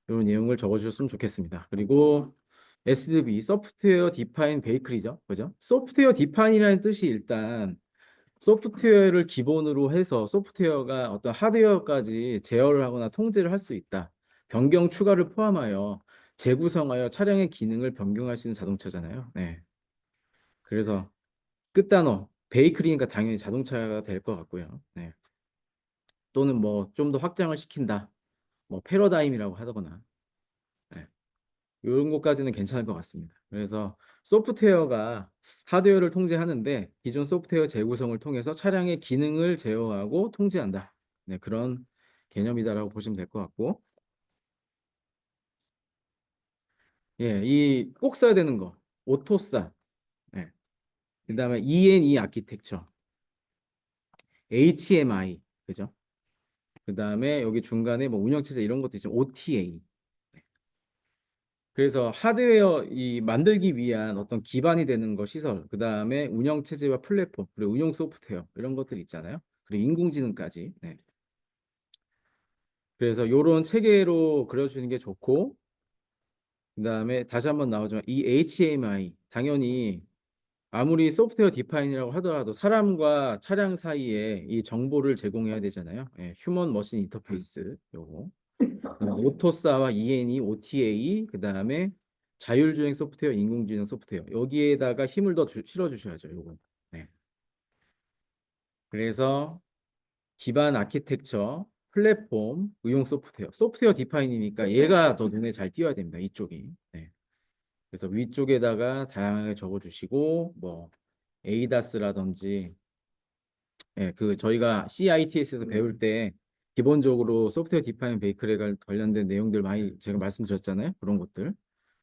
이런 내용을 적어주셨으면 좋겠습니다. 그리고 SDB, 소프트웨어 디파인 베이클이죠. 그죠? 소프트웨어 디파인이라는 뜻이 일단 소프트웨어를 기본으로 해서 소프트웨어가 어떤 하드웨어까지 제어를 하거나 통제를 할 수 있다. 변경 추가를 포함하여 재구성하여 차량의 기능을 변경할 수 있는 자동차잖아요. 네. 그래서 끝단어 베이클이니까 당연히 자동차가 될 것 같고요. 네. 또는 뭐 좀 더 확장을 시킨다. 뭐 패러다임이라고 하거나. 네. 이런 것까지는 괜찮을 것 같습니다. 그래서 소프트웨어가 하드웨어를 통제하는데 기존 소프트웨어 재구성을 통해서 차량의 기능을 제어하고 통제한다. 네, 그런 개념이다라고 보시면 될 것 같고, 예, 이 꼭 써야 되는 거, 오토사, 예, 그다음에 E&E 아키텍처, HMI, 그죠? 그다음에 여기 중간에 뭐 운영체제 이런 것도 있죠, OTA. 그래서 하드웨어 이 만들기 위한 어떤 기반이 되는 거 시설, 그 다음에 운영 체제와 플랫폼, 그리고 운영 소프트웨어 이런 것들 있잖아요. 그리고 인공지능까지. 네. 그래서 요런 체계로 그려주는 게 좋고, 그다음에 다시 한번 나오지만 이 HMI 당연히 아무리 소프트웨어 디파인이라고 하더라도 사람과 차량 사이에 이 정보를 제공해야 되잖아요. 예, 휴먼 머신 인터페이스 요거. 오토사와 ENE, OTA, 그다음에 자율주행 소프트웨어, 인공지능 소프트웨어. 여기에다가 힘을 더 실어 주셔야죠, 요거. 네. 그래서 기반 아키텍처, 플랫폼, 의용 소프트웨어. 소프트웨어 디파인이니까 얘가 더 눈에 잘 띄어야 됩니다. 이쪽이. 네. 그래서 위쪽에다가 다양하게 적어 주시고 뭐 에이다스라든지 예, 그 저희가 CITS에서 배울 때 기본적으로 소프트웨어 디파인 베이클에 관련된 내용들 많이 제가 말씀드렸잖아요. 그런 것들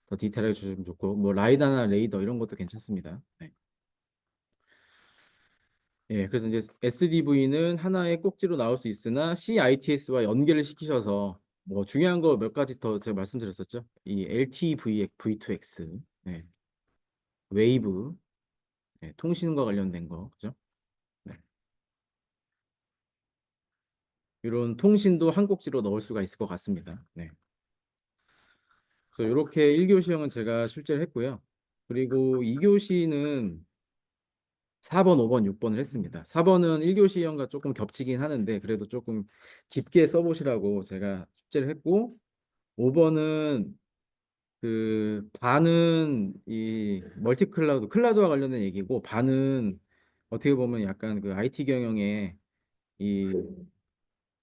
더 디테일하게 주시면 좋고 뭐 라이다나 레이더 이런 것도 괜찮습니다. 네. 예, 그래서 이제 SDV는 하나의 꼭지로 나올 수 있으나 CITS와 연계를 시키셔서 뭐 중요한 거 몇 가지 더 제가 말씀드렸었죠. 이 LTE V2X, 네. 웨이브, 네. 통신과 관련된 거, 그죠? 네. 이런 통신도 한 꼭지로 넣을 수가 있을 것 같습니다. 네. 그래서 이렇게 1교시형은 제가 출제를 했고요. 그리고 2교시는 4번, 5번, 6번을 했습니다. 4번은 1교시형과 조금 겹치긴 하는데 그래도 조금 깊게 써보시라고 제가 출제를 했고 5번은 그 반은 이 멀티 클라우드와 관련된 얘기고 반은 어떻게 보면 약간 그 IT 경영의 이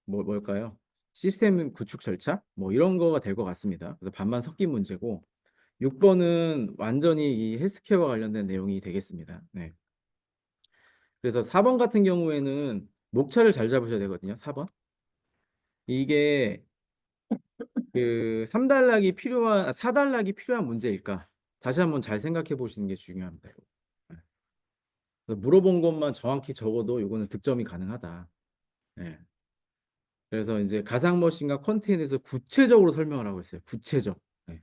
뭘까요? 시스템 구축 절차? 뭐 이런 거가 될 것 같습니다. 그래서 반반 섞인 문제고 6번은 완전히 이 헬스케어와 관련된 내용이 되겠습니다. 네. 그래서 4번 같은 경우에는 목차를 잘 잡으셔야 되거든요. 4번. 이게 그 4단락이 필요한 문제일까? 다시 한번 잘 생각해 보시는 게 중요합니다. 네. 그래서 물어본 것만 정확히 적어도 이거는 득점이 가능하다. 네. 그래서 이제 가상머신과 컨테이너에서 구체적으로 설명을 하고 있어요. 구체적. 네.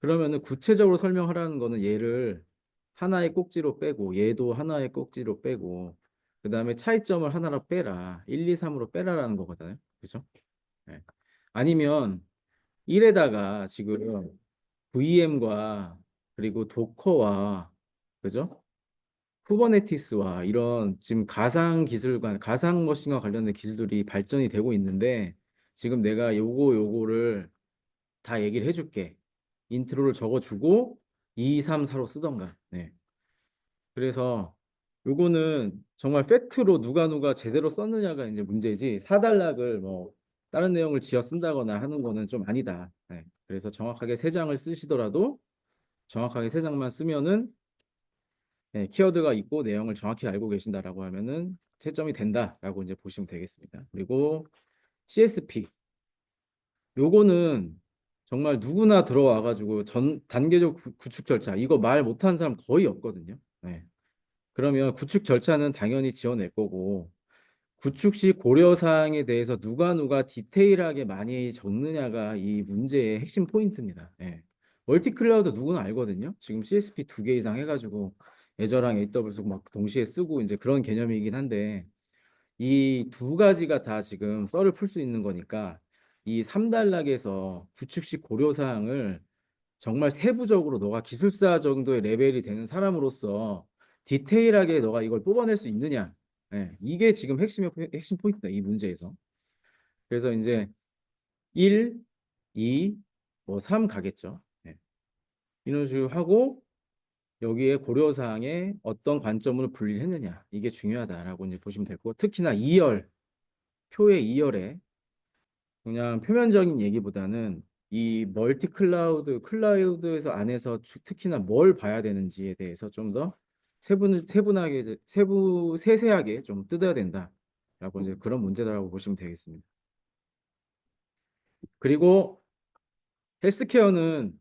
그러면은 구체적으로 설명하라는 거는 얘를 하나의 꼭지로 빼고 얘도 하나의 꼭지로 빼고 그다음에 차이점을 하나로 빼라. 1, 2, 3으로 빼라라는 거거든요. 그죠? 네. 아니면 1에다가 지금 VM과 그리고 도커와 그죠? 쿠버네티스와 이런 지금 가상 머신과 관련된 기술들이 발전이 되고 있는데 지금 내가 요거를 다 얘기를 해줄게. 인트로를 적어주고 2, 3, 4로 쓰던가. 네. 그래서 요거는 정말 팩트로 누가 제대로 썼느냐가 이제 문제지 4단락을 뭐 다른 내용을 지어 쓴다거나 하는 거는 좀 아니다. 네. 그래서 정확하게 3장을 쓰시더라도 정확하게 3장만 쓰면은 네, 키워드가 있고 내용을 정확히 알고 계신다라고 하면은 채점이 된다라고 이제 보시면 되겠습니다. 그리고 CSP 요거는 정말 누구나 들어와 가지고 단계적 구축 절차 이거 말 못하는 사람 거의 없거든요. 네. 그러면 구축 절차는 당연히 지어낼 거고 구축 시 고려 사항에 대해서 누가 디테일하게 많이 적느냐가 이 문제의 핵심 포인트입니다. 예. 멀티 클라우드 누구나 알거든요. 지금 CSP 2개 이상 해가지고 애저랑 AWS 막 동시에 쓰고 이제 그런 개념이긴 한데 이 두 가지가 다 지금 썰을 풀 수 있는 거니까 이 3단락에서 구축 시 고려 사항을 정말 세부적으로 너가 기술사 정도의 레벨이 되는 사람으로서 디테일하게 너가 이걸 뽑아낼 수 있느냐. 예, 이게 지금 핵심 포인트다. 이 문제에서. 그래서 이제 1, 2, 뭐 3 가겠죠. 예. 이런 식으로 하고 여기에 고려사항에 어떤 관점으로 분리를 했느냐. 이게 중요하다라고 이제 보시면 되고 특히나 2열, 표의 2열에 그냥 표면적인 얘기보다는 이 클라우드에서 안에서 특히나 뭘 봐야 되는지에 대해서 좀 더 세세하게 좀 뜯어야 된다라고 이제 그런 문제다라고 보시면 되겠습니다. 그리고 헬스케어는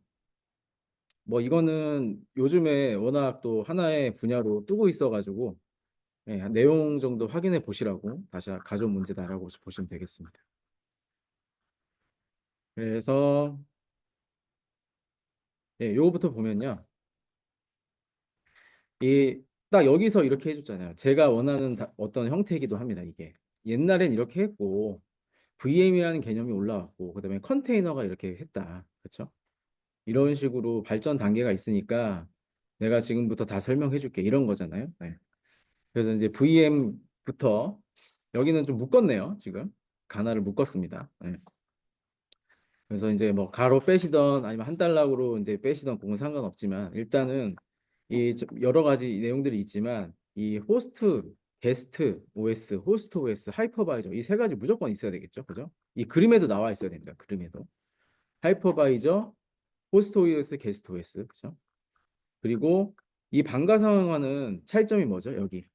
뭐 이거는 요즘에 워낙 또 하나의 분야로 뜨고 있어가지고 예, 내용 정도 확인해 보시라고 다시 가져온 문제다라고 보시면 되겠습니다. 그래서 예, 요거부터 보면요. 이 딱 여기서 이렇게 해줬잖아요. 제가 원하는 어떤 형태이기도 합니다. 이게 옛날엔 이렇게 했고 VM이라는 개념이 올라왔고 그다음에 컨테이너가 이렇게 했다. 그렇죠? 이런 식으로 발전 단계가 있으니까 내가 지금부터 다 설명해 줄게. 이런 거잖아요. 네. 그래서 이제 VM부터 여기는 좀 묶었네요. 지금 가나를 묶었습니다. 네. 그래서 이제 뭐 가로 빼시던 아니면 한 달락으로 이제 빼시던 그건 상관없지만 일단은 이 여러 가지 내용들이 있지만 이 호스트, 게스트 OS, 호스트 OS, 하이퍼바이저 이 세 가지 무조건 있어야 되겠죠. 그죠? 이 그림에도 나와 있어야 됩니다. 그림에도. 하이퍼바이저, 호스트 OS, 게스트 OS. 그죠? 그리고 이 방가상황화는 차이점이 뭐죠? 여기.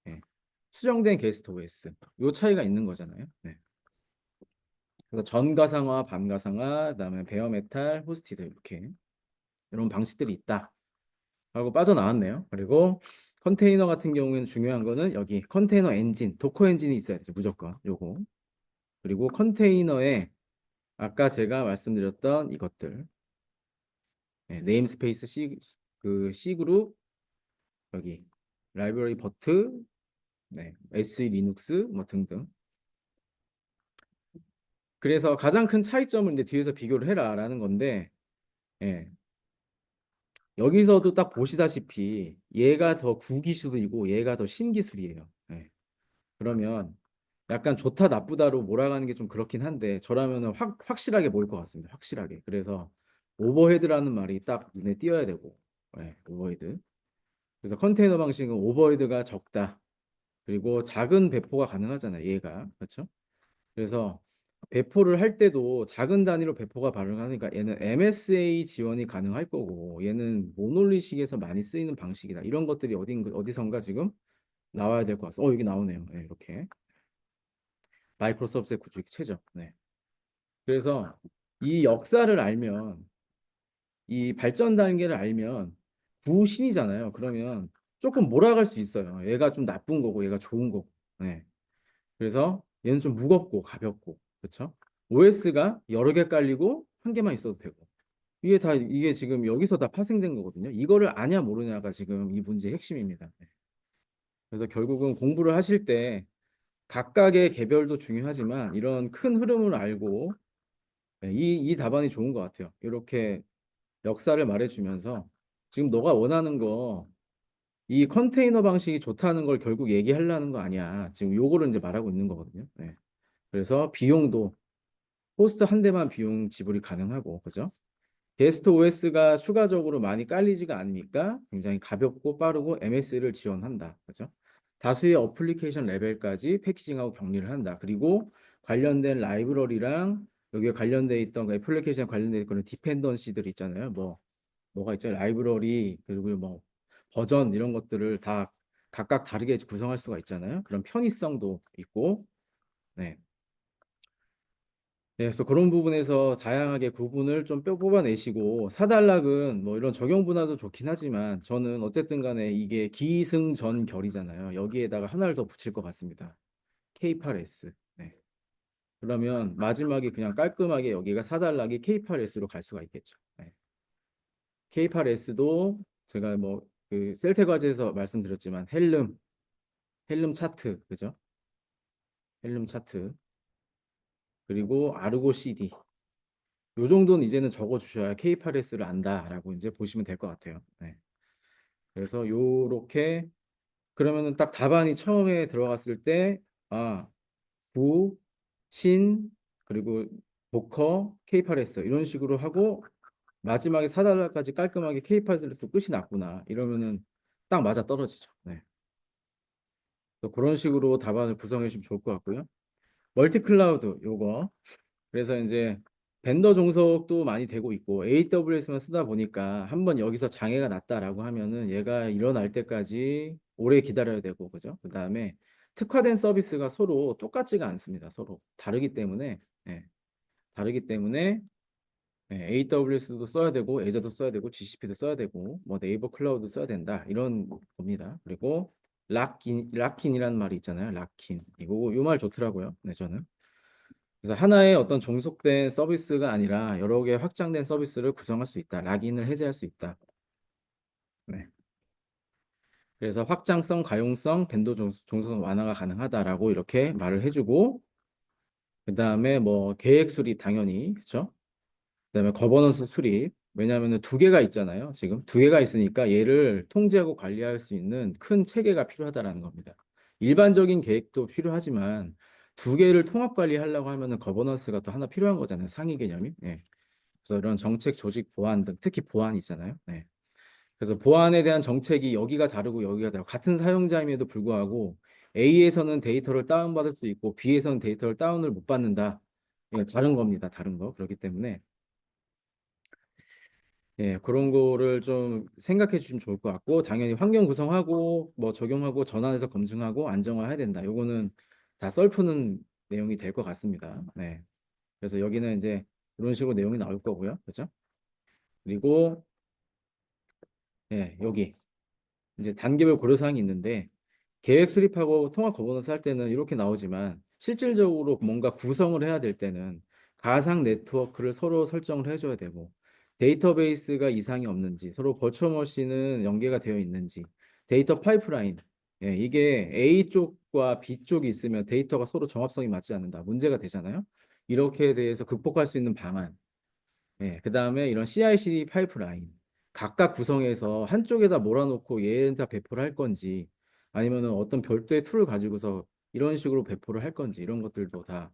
네. 수정된 게스트 OS. 요 차이가 있는 거잖아요. 네. 그래서 전가상화, 반가상화, 그다음에 베어메탈, 호스티드 이렇게 이런 방식들이 있다. 하고 빠져나왔네요. 그리고 컨테이너 같은 경우에는 중요한 거는 여기 컨테이너 엔진, 도커 엔진이 있어야 되죠. 무조건 요거. 그리고 컨테이너에 아까 제가 말씀드렸던 이것들. 네, 네임스페이스 C 그룹 여기 라이브러리 버트, 네, SE 리눅스 뭐 등등. 그래서 가장 큰 차이점을 이제 뒤에서 비교를 해라라는 건데, 예, 여기서도 딱 보시다시피 얘가 더 구기술이고 얘가 더 신기술이에요. 예. 그러면 약간 좋다 나쁘다로 몰아가는 게 좀 그렇긴 한데 저라면은 확실하게 모일 것 같습니다. 확실하게. 그래서 오버헤드라는 말이 딱 눈에 띄어야 되고, 예, 오버헤드. 그래서 컨테이너 방식은 오버헤드가 적다. 그리고 작은 배포가 가능하잖아요. 얘가 그렇죠? 그래서 배포를 할 때도 작은 단위로 배포가 가능하니까 얘는 MSA 지원이 가능할 거고 얘는 모놀리식에서 많이 쓰이는 방식이다. 이런 것들이 어디선가 지금 나와야 될 것 같습니다. 여기 나오네요. 네, 이렇게 마이크로소프트의 구축 최적. 네. 그래서 이 역사를 알면 이 발전 단계를 알면 구신이잖아요. 그러면 조금 몰아갈 수 있어요. 얘가 좀 나쁜 거고 얘가 좋은 거고. 네. 그래서 얘는 좀 무겁고 가볍고 그렇죠? OS가 여러 개 깔리고 한 개만 있어도 되고 이게 지금 여기서 다 파생된 거거든요. 이거를 아냐 모르냐가 지금 이 문제의 핵심입니다. 네. 그래서 결국은 공부를 하실 때 각각의 개별도 중요하지만 이런 큰 흐름을 알고 네, 이 답안이 좋은 것 같아요. 이렇게 역사를 말해주면서 지금 너가 원하는 거 이 컨테이너 방식이 좋다는 걸 결국 얘기하려는 거 아니야. 지금 요거를 이제 말하고 있는 거거든요. 네. 그래서 비용도 호스트 한 대만 비용 지불이 가능하고 그죠? 게스트 OS가 추가적으로 많이 깔리지가 않으니까 굉장히 가볍고 빠르고 MS를 지원한다. 그죠? 다수의 어플리케이션 레벨까지 패키징하고 격리를 한다. 그리고 관련된 라이브러리랑 여기에 관련돼 있던 그 애플리케이션 관련돼 있는 디펜던시들 있잖아요. 뭐가 있죠? 라이브러리 그리고 뭐 버전 이런 것들을 다 각각 다르게 구성할 수가 있잖아요. 그런 편의성도 있고 네. 네, 그래서 그런 부분에서 다양하게 구분을 좀 뽑아내시고 사단락은 뭐 이런 적용 분야도 좋긴 하지만 저는 어쨌든 간에 이게 기승전결이잖아요. 여기에다가 하나를 더 붙일 것 같습니다. K8S. 네. 그러면 마지막에 그냥 깔끔하게 여기가 사단락이 K8S로 갈 수가 있겠죠. 네. K8S도 제가 뭐 그 셀테 과제에서 말씀드렸지만 헬름 차트, 그죠? 헬름 차트 그리고 아르고 CD 요 정도는 이제는 적어 주셔야 K8S를 안다라고 이제 보시면 될 것 같아요. 네. 그래서 요렇게 그러면은 딱 답안이 처음에 들어갔을 때 구, 신, 그리고 보커, K8S 이런 식으로 하고 마지막에 4달러까지 깔끔하게 K8S로 끝이 났구나. 이러면은 딱 맞아 떨어지죠. 네. 그래서 그런 식으로 답안을 구성해 주시면 좋을 것 같고요. 멀티 클라우드 요거 그래서 이제 벤더 종속도 많이 되고 있고 AWS만 쓰다 보니까 한번 여기서 장애가 났다라고 하면은 얘가 일어날 때까지 오래 기다려야 되고 그죠? 그다음에 특화된 서비스가 서로 똑같지가 않습니다. 서로 다르기 때문에 예, 다르기 때문에 AWS도 써야 되고 애저도 써야 되고 GCP도 써야 되고 뭐 네이버 클라우드 써야 된다 이런 겁니다. 그리고 락킨이라는 말이 있잖아요. 락킨 이거 요 말 좋더라고요. 네 저는. 그래서 하나의 어떤 종속된 서비스가 아니라 여러 개 확장된 서비스를 구성할 수 있다. 락인을 해제할 수 있다. 네. 그래서 확장성, 가용성, 밴도 종속 완화가 가능하다라고 이렇게 말을 해주고 그다음에 뭐 계획 수립 당연히 그렇죠? 그다음에 거버넌스 수립. 왜냐하면 두 개가 있잖아요. 지금 두 개가 있으니까 얘를 통제하고 관리할 수 있는 큰 체계가 필요하다라는 겁니다. 일반적인 계획도 필요하지만 두 개를 통합 관리하려고 하면은 거버넌스가 또 하나 필요한 거잖아요. 상위 개념이. 예. 그래서 이런 정책, 조직, 보안 등 특히 보안 있잖아요. 네. 그래서 보안에 대한 정책이 여기가 다르고 여기가 다르고 같은 사용자임에도 불구하고 A에서는 데이터를 다운받을 수 있고 B에서는 데이터를 다운을 못 받는다. 예, 다른 겁니다. 다른 거. 그렇기 때문에 예, 그런 거를 좀 생각해 주시면 좋을 것 같고 당연히 환경 구성하고 뭐 적용하고 전환해서 검증하고 안정화해야 된다. 요거는 다 썰푸는 내용이 될 것 같습니다. 네. 그래서 여기는 이제 이런 식으로 내용이 나올 거고요. 그렇죠? 그리고 예, 여기 이제 단계별 고려 사항이 있는데 계획 수립하고 통합 거버넌스 할 때는 이렇게 나오지만 실질적으로 뭔가 구성을 해야 될 때는 가상 네트워크를 서로 설정을 해줘야 되고 데이터베이스가 이상이 없는지 서로 버추얼 머신은 연계가 되어 있는지 데이터 파이프라인 예, 이게 A 쪽과 B 쪽이 있으면 데이터가 서로 정합성이 맞지 않는다 문제가 되잖아요. 이렇게 대해서 극복할 수 있는 방안 예, 그다음에 이런 CI/CD 파이프라인 각각 구성해서 한쪽에다 몰아놓고 얘한테 배포를 할 건지 아니면은 어떤 별도의 툴을 가지고서 이런 식으로 배포를 할 건지 이런 것들도 다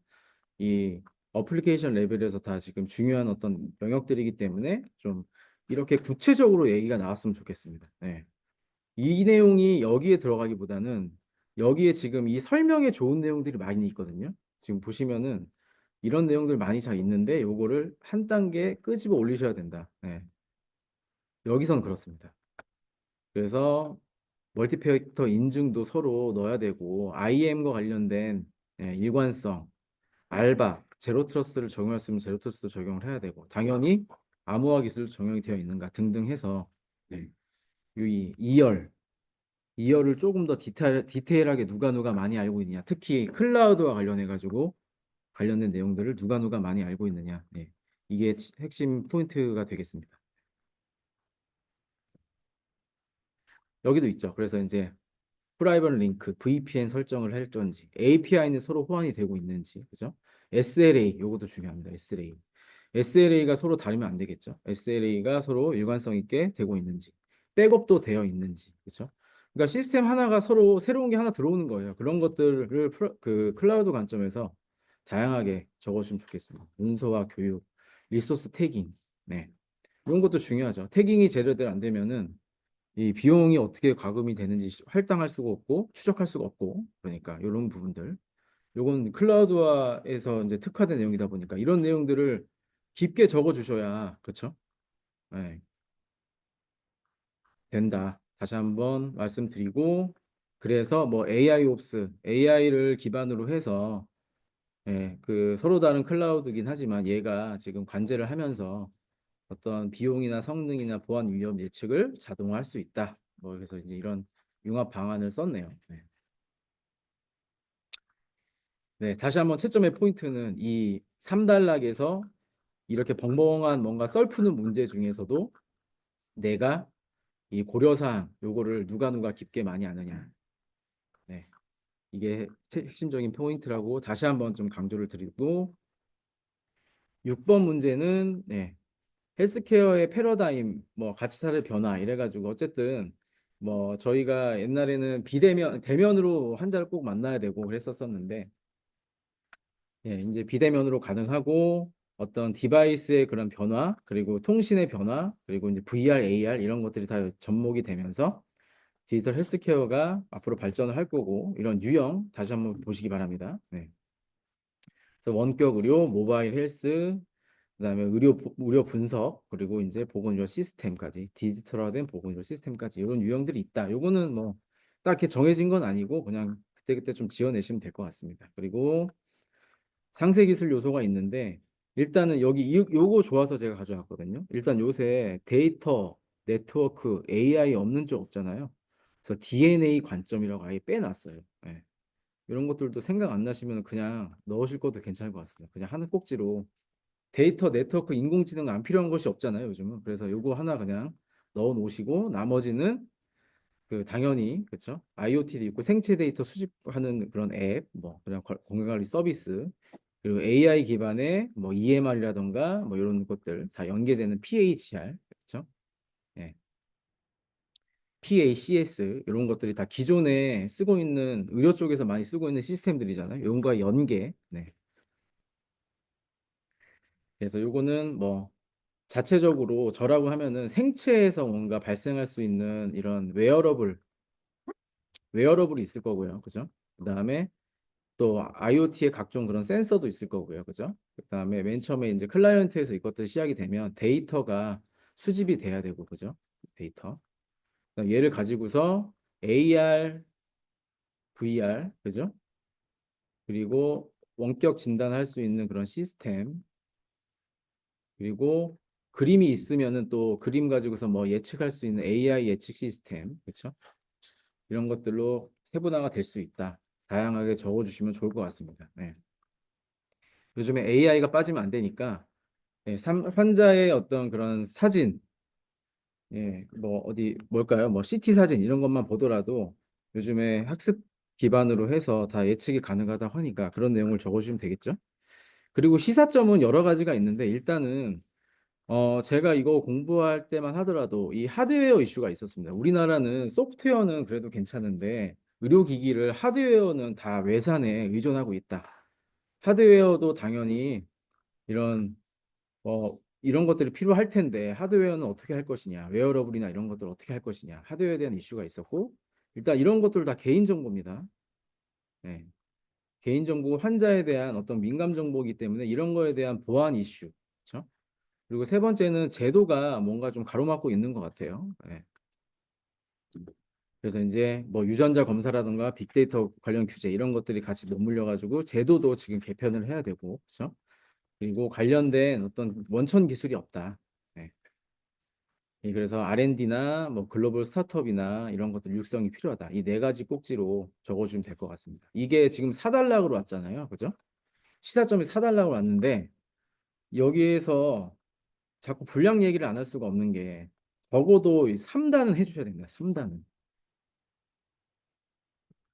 이 어플리케이션 레벨에서 다 지금 중요한 어떤 영역들이기 때문에 좀 이렇게 구체적으로 얘기가 나왔으면 좋겠습니다. 네. 이 내용이 여기에 들어가기보다는 여기에 지금 이 설명에 좋은 내용들이 많이 있거든요. 지금 보시면은 이런 내용들 많이 잘 있는데 요거를 한 단계 끄집어 올리셔야 된다. 네. 여기선 그렇습니다. 그래서 멀티팩터 인증도 서로 넣어야 되고 IAM과 관련된 예, 일관성, 알바, 제로 트러스트를 적용할 수 있는 제로 트러스트 적용을 해야 되고 당연히 암호화 기술 적용이 되어 있는가 등등 해서 네. 이 2열을 조금 더 디테일하게 누가 많이 알고 있느냐 특히 클라우드와 관련해 가지고 관련된 내용들을 누가 많이 알고 있느냐 네. 이게 핵심 포인트가 되겠습니다. 여기도 있죠. 그래서 이제 프라이빗 링크, VPN 설정을 할 건지, API는 서로 호환이 되고 있는지, 그죠? SLA, 요것도 중요합니다. SLA. SLA가 서로 다르면 안 되겠죠. SLA가 서로 일관성 있게 되고 있는지, 백업도 되어 있는지, 그죠? 그러니까 시스템 하나가 서로 새로운 게 하나 들어오는 거예요. 그런 것들을 그 클라우드 관점에서 다양하게 적어주면 좋겠습니다. 문서와 교육, 리소스 태깅, 네. 이런 것도 중요하죠. 태깅이 제대로 안 되면은 이 비용이 어떻게 과금이 되는지 할당할 수가 없고 추적할 수가 없고 그러니까 이런 부분들 요건 클라우드화에서 이제 특화된 내용이다 보니까 이런 내용들을 깊게 적어 주셔야 그렇죠? 네, 된다. 다시 한번 말씀드리고 그래서 뭐 AI 옵스 AI를 기반으로 해서 예, 그 서로 다른 클라우드긴 하지만 얘가 지금 관제를 하면서 어떤 비용이나 성능이나 보안 위험 예측을 자동화할 수 있다. 뭐 그래서 이제 이런 융합 방안을 썼네요. 네. 네, 다시 한번 채점의 포인트는 이 3단락에서 이렇게 벙벙한 뭔가 썰푸는 문제 중에서도 내가 이 고려사항 요거를 누가 깊게 많이 아느냐. 네. 이게 핵심적인 포인트라고 다시 한번 좀 강조를 드리고 6번 문제는 네, 헬스케어의 패러다임, 뭐 가치사의 변화 이래가지고 어쨌든 뭐 저희가 옛날에는 대면으로 환자를 꼭 만나야 되고 그랬었었는데 예, 이제 비대면으로 가능하고 어떤 디바이스의 그런 변화 그리고 통신의 변화 그리고 이제 VR, AR 이런 것들이 다 접목이 되면서 디지털 헬스케어가 앞으로 발전을 할 거고 이런 유형 다시 한번 보시기 바랍니다. 네. 그래서 원격 의료, 모바일 헬스, 그다음에 의료 분석 그리고 이제 보건의료 시스템까지 디지털화된 보건의료 시스템까지 이런 유형들이 있다. 요거는 뭐 딱히 정해진 건 아니고 그냥 그때그때 좀 지어내시면 될 것 같습니다. 그리고 상세 기술 요소가 있는데 일단은 여기 요거 좋아서 제가 가져왔거든요. 일단 요새 데이터, 네트워크, AI 없는 쪽 없잖아요. 그래서 DNA 관점이라고 아예 빼놨어요. 예. 이런 것들도 생각 안 나시면 그냥 넣으실 것도 괜찮을 것 같습니다. 그냥 하는 꼭지로 데이터, 네트워크, 인공지능 안 필요한 것이 없잖아요, 요즘은. 그래서 요거 하나 그냥 넣어 놓으시고 나머지는 그 당연히 그렇죠. IoT도 있고 생체 데이터 수집하는 그런 앱, 뭐 그냥 건강관리 서비스 그리고 AI 기반의 뭐 EMR이라던가 뭐 이런 것들 다 연계되는 PHR, 그렇죠? 예. PACS 이런 것들이 다 기존에 쓰고 있는 의료 쪽에서 많이 쓰고 있는 시스템들이잖아요. 이런과 연계. 네. 그래서 요거는 뭐 자체적으로 저라고 하면은 생체에서 뭔가 발생할 수 있는 이런 웨어러블이 있을 거고요. 그죠? 그다음에 또 IoT의 각종 그런 센서도 있을 거고요. 그죠? 그다음에 맨 처음에 이제 클라이언트에서 이것들이 시작이 되면 데이터가 수집이 돼야 되고, 그죠? 데이터. 그다음 얘를 가지고서 AR, VR, 그죠? 그리고 원격 진단할 수 있는 그런 시스템, 그리고 그림이 있으면은 또 그림 가지고서 뭐 예측할 수 있는 AI 예측 시스템, 그렇죠? 이런 것들로 세분화가 될 수 있다. 다양하게 적어주시면 좋을 것 같습니다. 네. 요즘에 AI가 빠지면 안 되니까 예, 환자의 어떤 그런 사진, 예, 뭐 어디 뭘까요? 뭐 CT 사진 이런 것만 보더라도 요즘에 학습 기반으로 해서 다 예측이 가능하다 하니까 그런 내용을 적어주시면 되겠죠? 그리고 시사점은 여러 가지가 있는데 일단은 제가 이거 공부할 때만 하더라도 이 하드웨어 이슈가 있었습니다. 우리나라는 소프트웨어는 그래도 괜찮은데 의료기기를 하드웨어는 다 외산에 의존하고 있다. 하드웨어도 당연히 이런 이런 것들이 필요할 텐데 하드웨어는 어떻게 할 것이냐, 웨어러블이나 이런 것들 어떻게 할 것이냐, 하드웨어에 대한 이슈가 있었고 일단 이런 것들 다 개인정보입니다. 네. 개인정보 환자에 대한 어떤 민감 정보이기 때문에 이런 거에 대한 보안 이슈, 그렇죠? 그리고 세 번째는 제도가 뭔가 좀 가로막고 있는 것 같아요. 네. 그래서 이제 뭐 유전자 검사라든가 빅데이터 관련 규제 이런 것들이 같이 맞물려 가지고 제도도 지금 개편을 해야 되고, 그렇죠? 그리고 관련된 어떤 원천 기술이 없다. 네. 그래서 R&D나 뭐 글로벌 스타트업이나 이런 것들 육성이 필요하다. 이 네 가지 꼭지로 적어주면 될 것 같습니다. 이게 지금 4단락으로 왔잖아요. 그죠? 시사점이 4단락으로 왔는데 여기에서 자꾸 분량 얘기를 안 할 수가 없는 게 적어도 3단은 해주셔야 됩니다. 3단은.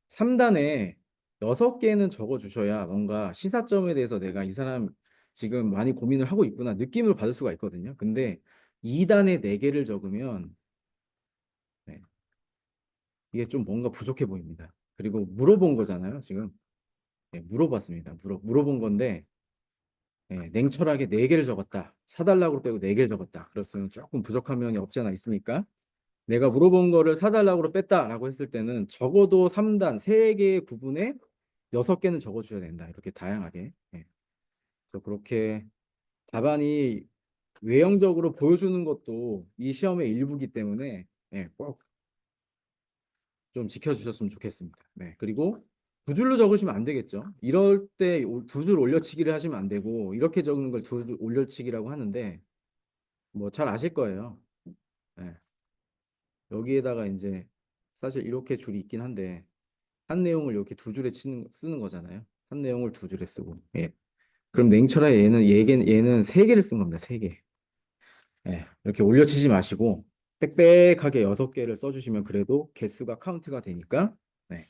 3단에 6개는 적어주셔야 뭔가 시사점에 대해서 내가 이 사람 지금 많이 고민을 하고 있구나 느낌을 받을 수가 있거든요. 근데 2단에 4개를 적으면 네, 이게 좀 뭔가 부족해 보입니다. 그리고 물어본 거잖아요, 지금. 네, 물어봤습니다. 물어본 건데 냉철하게 4개를 적었다. 사달락으로 빼고 4개를 적었다. 그렇으면 조금 부족한 면이 없지 않아 있으니까 내가 물어본 거를 사달락으로 뺐다라고 했을 때는 적어도 3단, 3개의 구분에 6개는 적어줘야 된다. 이렇게 다양하게. 그래서 그렇게 답안이 외형적으로 보여주는 것도 이 시험의 일부기 때문에 꼭 좀 지켜주셨으면 좋겠습니다. 네. 그리고 두 줄로 적으시면 안 되겠죠. 이럴 때 두 줄 올려치기를 하시면 안 되고 이렇게 적는 걸 두 줄 올려치기라고 하는데 뭐 잘 아실 거예요. 네. 여기에다가 이제 사실 이렇게 줄이 있긴 한데 한 내용을 이렇게 두 줄에 쓰는 거잖아요. 한 내용을 두 줄에 쓰고. 예. 그럼 냉철하게 얘는 세 개를 쓴 겁니다. 세 개. 예. 이렇게 올려치지 마시고 빽빽하게 6개를 써주시면 그래도 개수가 카운트가 되니까 네.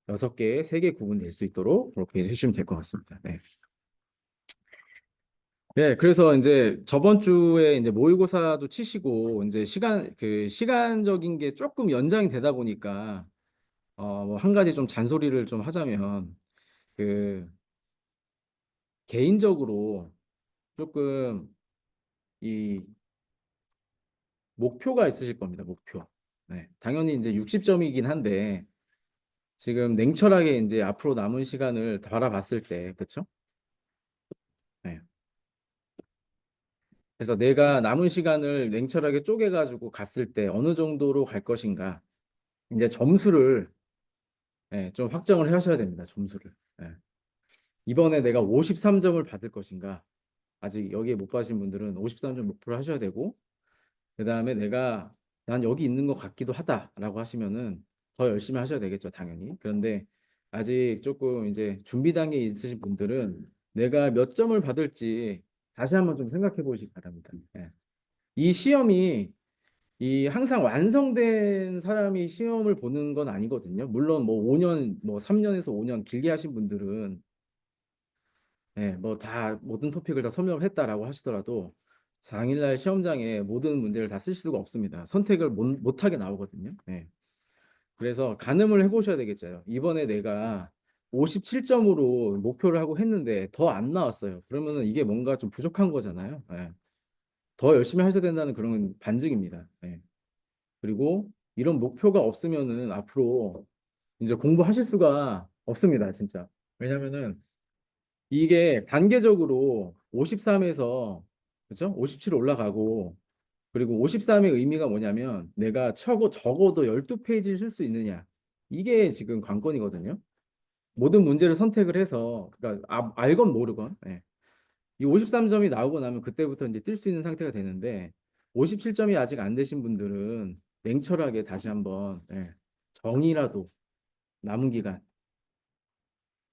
6개에 3개 구분될 수 있도록 그렇게 해주시면 될 것 같습니다. 네. 네, 그래서 이제 저번 주에 이제 모의고사도 치시고 이제 시간적인 게 조금 연장이 되다 보니까 뭐 한 가지 좀 잔소리를 좀 하자면 그 개인적으로 조금 이 목표가 있으실 겁니다. 목표. 네, 당연히 이제 60점이긴 한데 지금 냉철하게 이제 앞으로 남은 시간을 바라봤을 때, 그렇죠? 네. 그래서 내가 남은 시간을 냉철하게 쪼개가지고 갔을 때 어느 정도로 갈 것인가. 이제 점수를 좀 확정을 하셔야 됩니다. 점수를. 이번에 내가 53점을 받을 것인가. 아직 여기에 못 받으신 분들은 53점 목표를 하셔야 되고 그다음에 난 여기 있는 것 같기도 하다라고 하시면은 더 열심히 하셔야 되겠죠, 당연히. 그런데 아직 조금 이제 준비 단계에 있으신 분들은 내가 몇 점을 받을지 다시 한번 좀 생각해 보시기 바랍니다. 이 시험이 항상 완성된 사람이 시험을 보는 건 아니거든요. 물론 뭐 5년, 뭐 3년에서 5년 길게 하신 분들은 예, 뭐 다 모든 토픽을 다 설명을 했다라고 하시더라도 당일날 시험장에 모든 문제를 다 쓸 수가 없습니다. 선택을 못하게 나오거든요. 예. 그래서 가늠을 해보셔야 되겠죠. 이번에 내가 57점으로 목표를 하고 했는데 더 안 나왔어요. 그러면은 이게 뭔가 좀 부족한 거잖아요. 예. 더 열심히 하셔야 된다는 그런 반증입니다. 예. 그리고 이런 목표가 없으면은 앞으로 이제 공부하실 수가 없습니다, 진짜. 왜냐면은 이게 단계적으로 53에서 그죠? 57 올라가고 그리고 53의 의미가 뭐냐면 내가 적어도 12페이지를 쓸 수 있느냐. 이게 지금 관건이거든요. 모든 문제를 선택을 해서 그러니까 알건 모르건 예. 이 53점이 나오고 나면 그때부터 이제 뛸 수 있는 상태가 되는데 57점이 아직 안 되신 분들은 냉철하게 다시 한번 예. 정이라도 남은 기간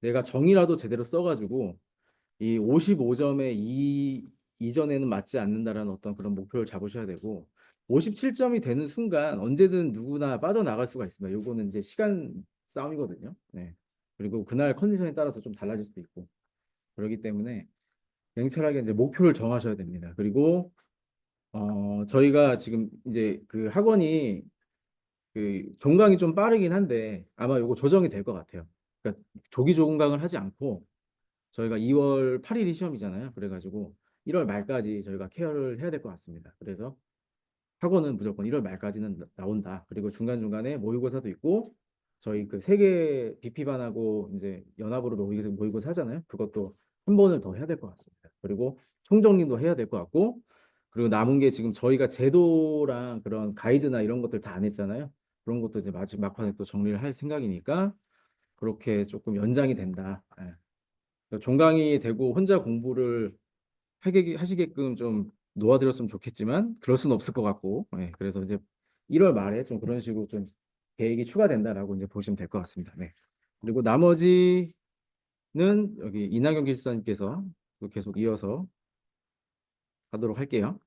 내가 정이라도 제대로 써가지고 이 55점에 이전에는 맞지 않는다라는 어떤 그런 목표를 잡으셔야 되고 57점이 되는 순간 언제든 누구나 빠져나갈 수가 있습니다. 요거는 이제 시간 싸움이거든요. 네. 그리고 그날 컨디션에 따라서 좀 달라질 수도 있고 그렇기 때문에 냉철하게 이제 목표를 정하셔야 됩니다. 그리고 저희가 지금 이제 그 학원이 그 종강이 좀 빠르긴 한데 아마 요거 조정이 될 것 같아요. 그러니까 조기 종강을 하지 않고 저희가 2월 8일이 시험이잖아요. 그래가지고 1월 말까지 저희가 케어를 해야 될 것 같습니다. 그래서 학원은 무조건 1월 말까지는 나온다. 그리고 중간중간에 모의고사도 있고 저희 그 세 개 BP반하고 이제 연합으로 모의고사 하잖아요. 그것도 한 번을 더 해야 될 것 같습니다. 그리고 총정리도 해야 될 것 같고 그리고 남은 게 지금 저희가 제도랑 그런 가이드나 이런 것들 다 안 했잖아요. 그런 것도 이제 마지막 막판에 또 정리를 할 생각이니까 그렇게 조금 연장이 된다. 예. 종강이 되고 혼자 공부를 하시게끔 좀 놓아드렸으면 좋겠지만 그럴 수는 없을 것 같고 예, 그래서 이제 1월 말에 좀 그런 식으로 좀 계획이 추가된다라고 이제 보시면 될 것 같습니다. 네. 그리고 나머지는 여기 이낙연 기술사님께서 계속 이어서 하도록 할게요.